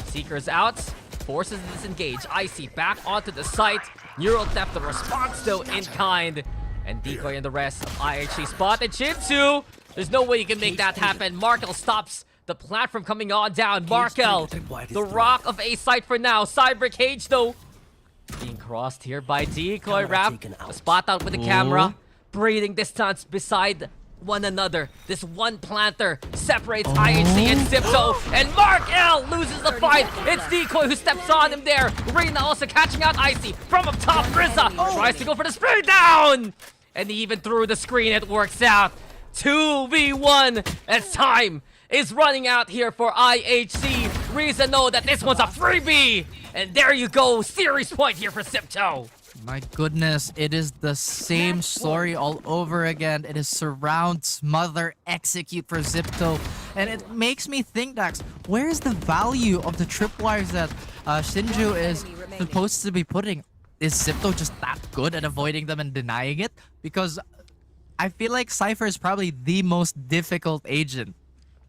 Seekers out, forces to disengage. Icy back onto the site. Neural Theft, the response though in kind. And Decoy and the rest of IHC spot. And Shinsu, there's no way you can make that happen. Markel stops the plant from coming on down. Markel, the rock of a site for now. Cyber Cage though being crossed here by Decoy. Rap, a spot out with the camera. Breathing distance beside one another. This one planter separates IHC and Zipto, and Mark L loses the fight. It's Decoy who steps on him there. Reyna also catching out Icy from up top. Rizza tries to go for the spray down, and even through the screen it works out. 2v1 as time is running out here for IHC. Rizza know that this one's a freebie, and there you go, series point here for Zipto. My goodness, it is the same story all over again. It is surround, smother, execute for Zipto. And it makes me think, Dax, where is the value of the tripwires that Shinju is supposed to be putting? Is Zipto just that good at avoiding them and denying it? Because I feel like Cypher is probably the most difficult agent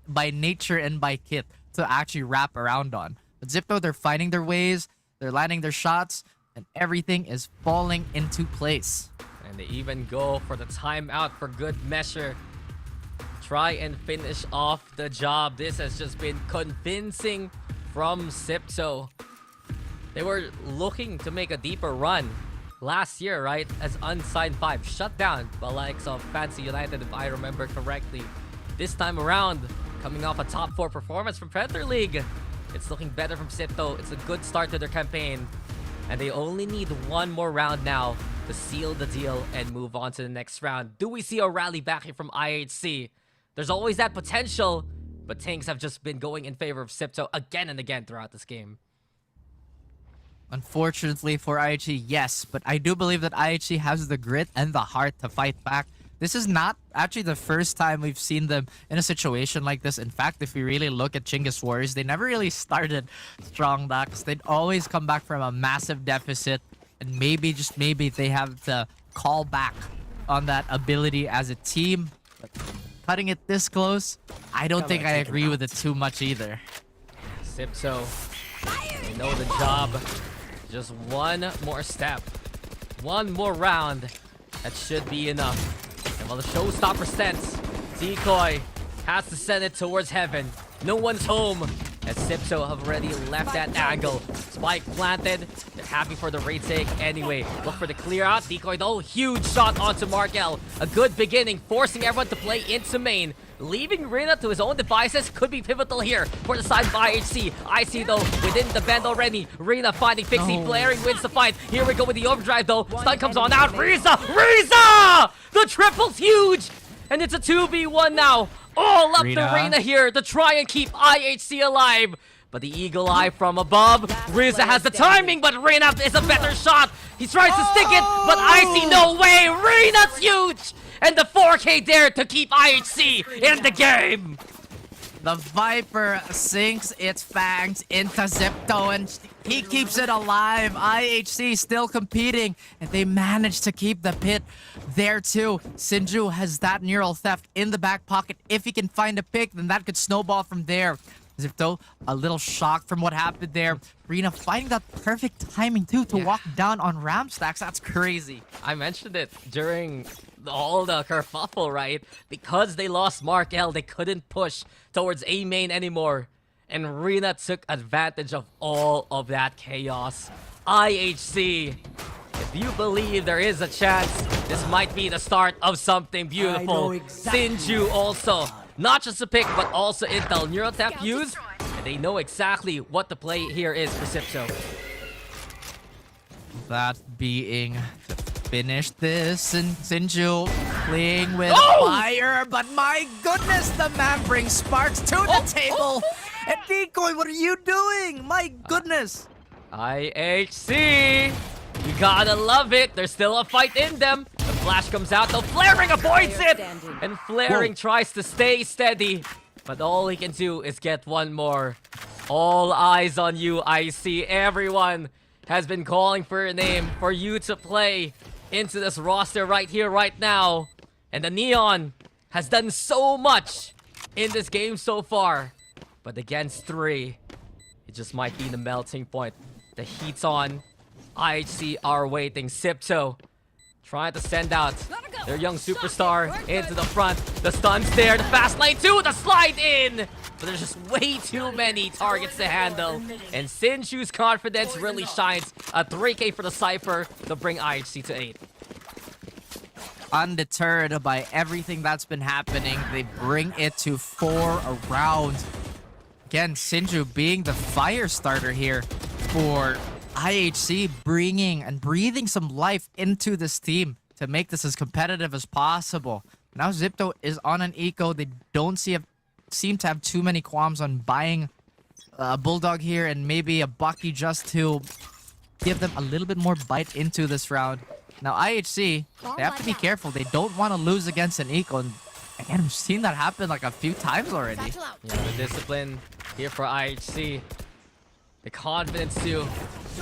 by nature and by kit to actually wrap around on. But Zipto, they're finding their ways, they're landing their shots, and everything is falling into place. And they even go for the timeout for good measure. Try and finish off the job. This has just been convincing from Zipto. They were looking to make a deeper run last year, right? As Unsigned 5 shut down the likes of Fancy United, if I remember correctly. This time around, coming off a top 4 performance from Predator League, it's looking better from Zipto. It's a good start to their campaign. And they only need one more round now to seal the deal and move on to the next round. Do we see a rally back here from IHC? There's always that potential, but things have just been going in favor of Zipto again and again throughout this game. Unfortunately for IHC, yes, but I do believe that IHC has the grit and the heart to fight back. This is not actually the first time we've seen them in a situation like this. In fact, if we really look at Chinggis Warriors, they never really started strong, Dax. They'd always come back from a massive deficit, and maybe, just maybe, they have to call back on that ability as a team. But cutting it this close, I don't think I agree with it too much either. Zipto, they know the job. Just one more step. One more round. That should be enough. And while the showstopper sends, Decoy has to send it towards heaven. No one's home, as Zipto have already left that angle. Spike planted. They're happy for the retake anyway. Look for the clear out. Decoy though, huge shot onto Markel. A good beginning, forcing everyone to play into main. Leaving Reyna to his own devices could be pivotal here for the side of IHC. I see though, within the bend already. Reyna finding Pixie, flaring wins the fight. Here we go with the overdrive though. Stun comes on out. Reza! The triple's huge! And it's a 2v1 now. All up to Reyna here to try and keep IHC alive. But the eagle eye from above. Reza has the timing, but Reyna is a better shot. He tries to stick it, but I see no way. Reyna's huge! And the 4K there to keep IHC in the game. The Viper sinks its fangs into Zipto, and he keeps it alive. IHC still competing, and they manage to keep the pit there too. Shinju has that neural theft in the back pocket. If he can find a pick, then that could snowball from there. Zipto, a little shocked from what happened there. Reyna finding that perfect timing too to walk down on ramp stacks. That's crazy. I mentioned it during all the kerfuffle, right? Because they lost Mark L, they couldn't push towards A main anymore. And Reyna took advantage of all of that chaos. IHC, if you believe there is a chance, this might be the start of something beautiful. Shinju also, not just a pick, but also intel. Neural tap used, and they know exactly what the play here is for Zipto. That being to finish this, and Shinju playing with fire, but my goodness, the man brings sparks to the table. And Decoy, what are you doing? My goodness. IHC, you gotta love it. There's still a fight in them. The flash comes out, though Flaring avoids it. And Flaring tries to stay steady, but all he can do is get one more. All eyes on you, I see. Everyone has been calling for your name, for you to play into this roster right here, right now. And the Neon has done so much in this game so far. But against 3, it just might be the melting point. The heat's on. IHC are waiting. Zipto trying to send out their young superstar into the front. The stun's there. The fast lane too. The slide in. But there's just way too many targets to handle. And Shinju's confidence really shines. A 3K for the Cypher to bring IHC to 8. undeterred by everything that's been happening, they bring it to 4 rounds. Again, Sinju being the fire starter here for IHC, bringing and breathing some life into this team to make this as competitive as possible. Now Zipto is on an eco. They don't seem to have too many qualms on buying a Bulldog here and maybe a Bucky just to give them a little bit more bite into this round. Now IHC, they have to be careful. They don't want to lose against an eco. And again, we've seen that happen like a few times already. Yeah, the discipline here for IHC. The confidence too.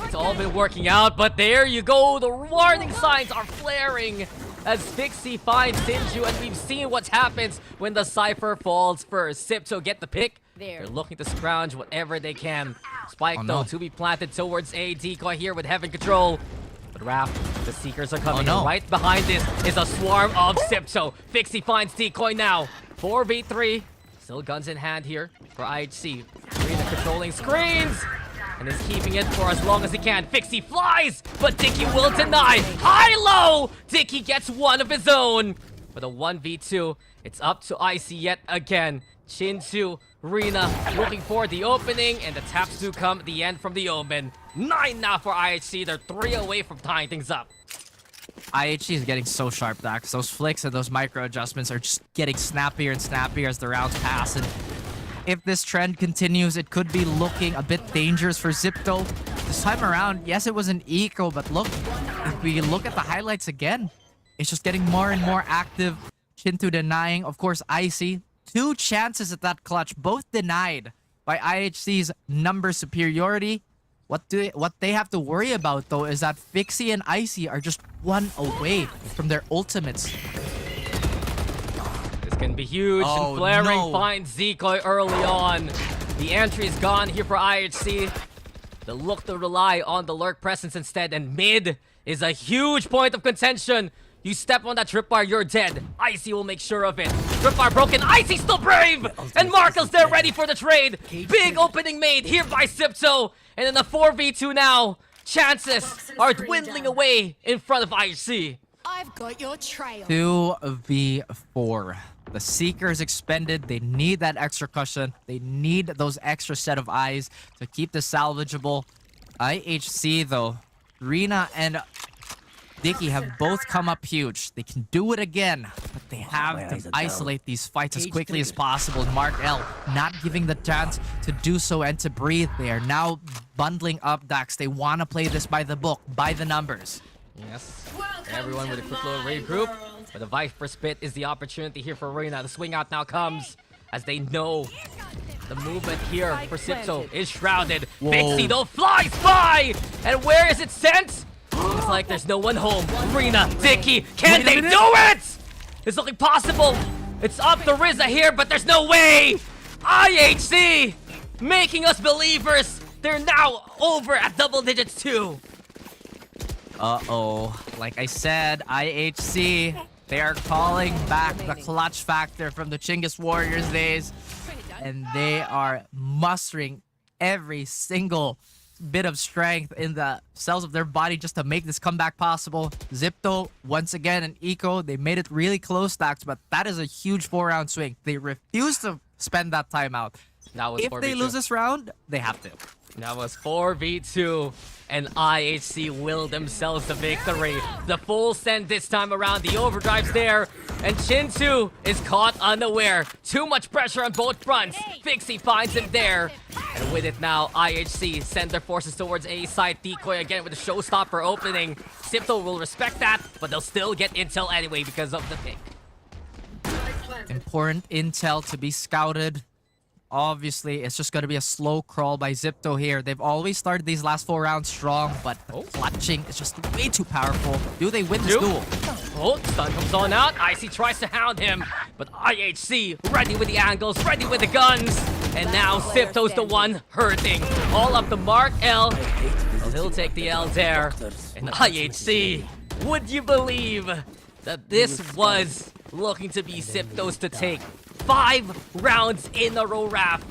It's all been working out, but there you go. The warning signs are flaring as Fixie finds Sinju, and we've seen what happens when the Cypher falls first. Sipto get the pick. They're looking to scrounge whatever they can. Spike though to be planted towards a decoy here with Heaven Control. But Raph, the Seekers are coming. Right behind this is a swarm of Sipto. Fixie finds decoy now. 4v3. Still guns in hand here for IHC. Reno controlling screens and is keeping it for as long as he can. Fixie flies, but Dicky will deny. High-low! Dicky gets one of his own. For the 1v2, it's up to IC yet again. Chin2, Rena looking for the opening, and the taps do come at the end from the Omen. 9 now for IHC. They're 3 away from tying things up. IHC is getting so sharp, Dax. Those flicks and those micro adjustments are just getting snappier and snappier as the rounds pass. And if this trend continues, it could be looking a bit dangerous for Zipto. This time around, yes, it was an eco, but look, if we look at the highlights again, it's just getting more and more active. Chintu denying, of course, IC. 2 chances at that clutch, both denied by IHC's number superiority. What they have to worry about, though, is that Fixie and Icy are just 1 away from their ultimates. This can be huge, and Flaring finds Decoy early on. The entry is gone here for IHC. They look to rely on the lurk presence instead, and mid is a huge point of contention. You step on that tripwire, you're dead. Icy will make sure of it. Tripwire broken, Icy still brave! And Markel's there ready for the trade. Big opening made here by Sipto. And in the 4v2 now, chances are dwindling away in front of IHC. I've got your trail. 2v4. The Seekers expended. They need that extra cushion. They need those extra set of eyes to keep this salvageable. IHC, though, Rena and Dicky have both come up huge. They can do it again, but they have to isolate these fights as quickly as possible. Mark L not giving the chance to do so and to breathe. They are now bundling up, Dax. They want to play this by the book, by the numbers. Yes. Everyone with a quick little regroup. But the Viper Spit is the opportunity here for Rena. The swing out now comes as they know the movement here for Sipto is shrouded. Fixie though flies by! And where is it sent? Looks like there's no one home. Rena, Dicky, can they do it? It's looking possible. It's up to Rizza here, but there's no way. IHC making us believers. They're now over at double digits too. Uh-oh. Like I said, IHC, they are calling back the clutch factor from the Chinggis Warriors days. And they are mustering every single bit of strength in the cells of their body just to make this comeback possible. Zipto, once again, an eco. They made it really close, Dax, but that is a huge 4-round swing. They refuse to spend that timeout. If they lose this round, they have to. That was 4v2, and IHC will themselves the victory. The full send this time around. The overdrive's there, and Chin2 is caught unaware. Too much pressure on both fronts. Fixie finds him there. And with it now, IHC send their forces towards A side. Decoy again with a showstopper opening. Sipto will respect that, but they'll still get intel anyway because of the pick. Important intel to be scouted. Obviously, it's just going to be a slow crawl by Zipto here. They've always started these last 4 rounds strong, but the clutching is just way too powerful. Do they win this duel? Oh, stun comes on out. Icy tries to hound him, but IHC ready with the angles, ready with the guns. And now Sipto's the one hurting. All up to Mark L. Well, he'll take the L there. And IHC, would you believe that this was looking to be Sipto's to take? 5 rounds in a row, Raph.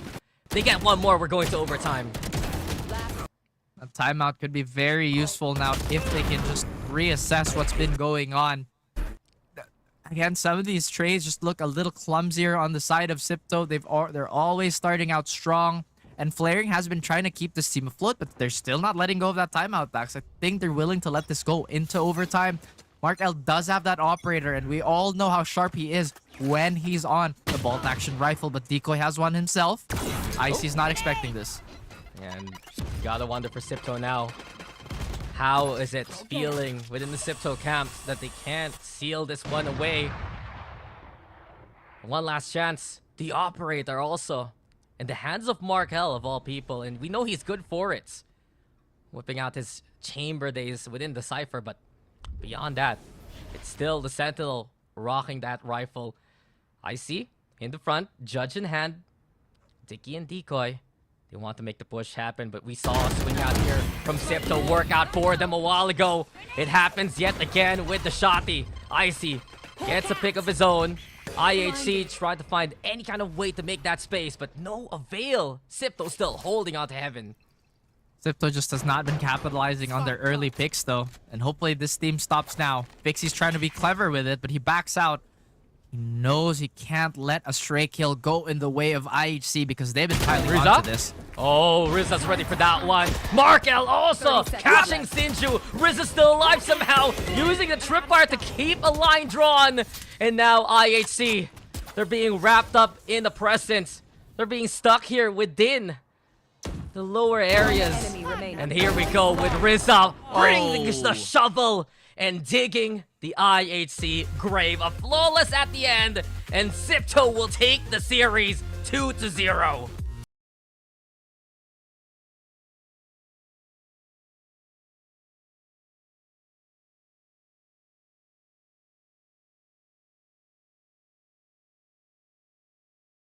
They get one more, we're going to overtime. A timeout could be very useful now if they can just reassess what's been going on. Again, some of these trades just look a little clumsier on the side of Sipto. They're always starting out strong. And Flaring has been trying to keep this team afloat, but they're still not letting go of that timeout back. So I think they're willing to let this go into overtime. Mark L does have that operator, and we all know how sharp he is when he's on the bolt action rifle, but Decoy has one himself. IC's not expecting this. And you gotta wonder for Sipto now. How is it feeling within the Sipto camp that they can't seal this one away? One last chance. The operator also in the hands of Mark L of all people, and we know he's good for it. Whipping out his chamber days within the Cypher, but beyond that, it's still the Sentinel rocking that rifle. IC in the front, Judge in hand. Dicky and Decoy. They want to make the push happen, but we saw a swing out here from Sipto work out for them a while ago. It happens yet again with the Shotty. Icy gets a pick of his own. IHC tried to find any kind of way to make that space, but no avail. Sipto still holding on to heaven. Sipto just has not been capitalizing on their early picks, though. And hopefully this team stops now. Pixie's trying to be clever with it, but he backs out. He knows he can't let a stray kill go in the way of IHC because they've been piling onto this. Oh, Rizza's ready for that one. Mark L also catching Sinju. Rizza's still alive somehow, using the tripwire to keep a line drawn. And now IHC, they're being wrapped up in the presence. They're being stuck here within the lower areas. And here we go with Rizza bringing the shovel and digging the IHC grave. A flawless at the end, and Sipto will take the series 2-0.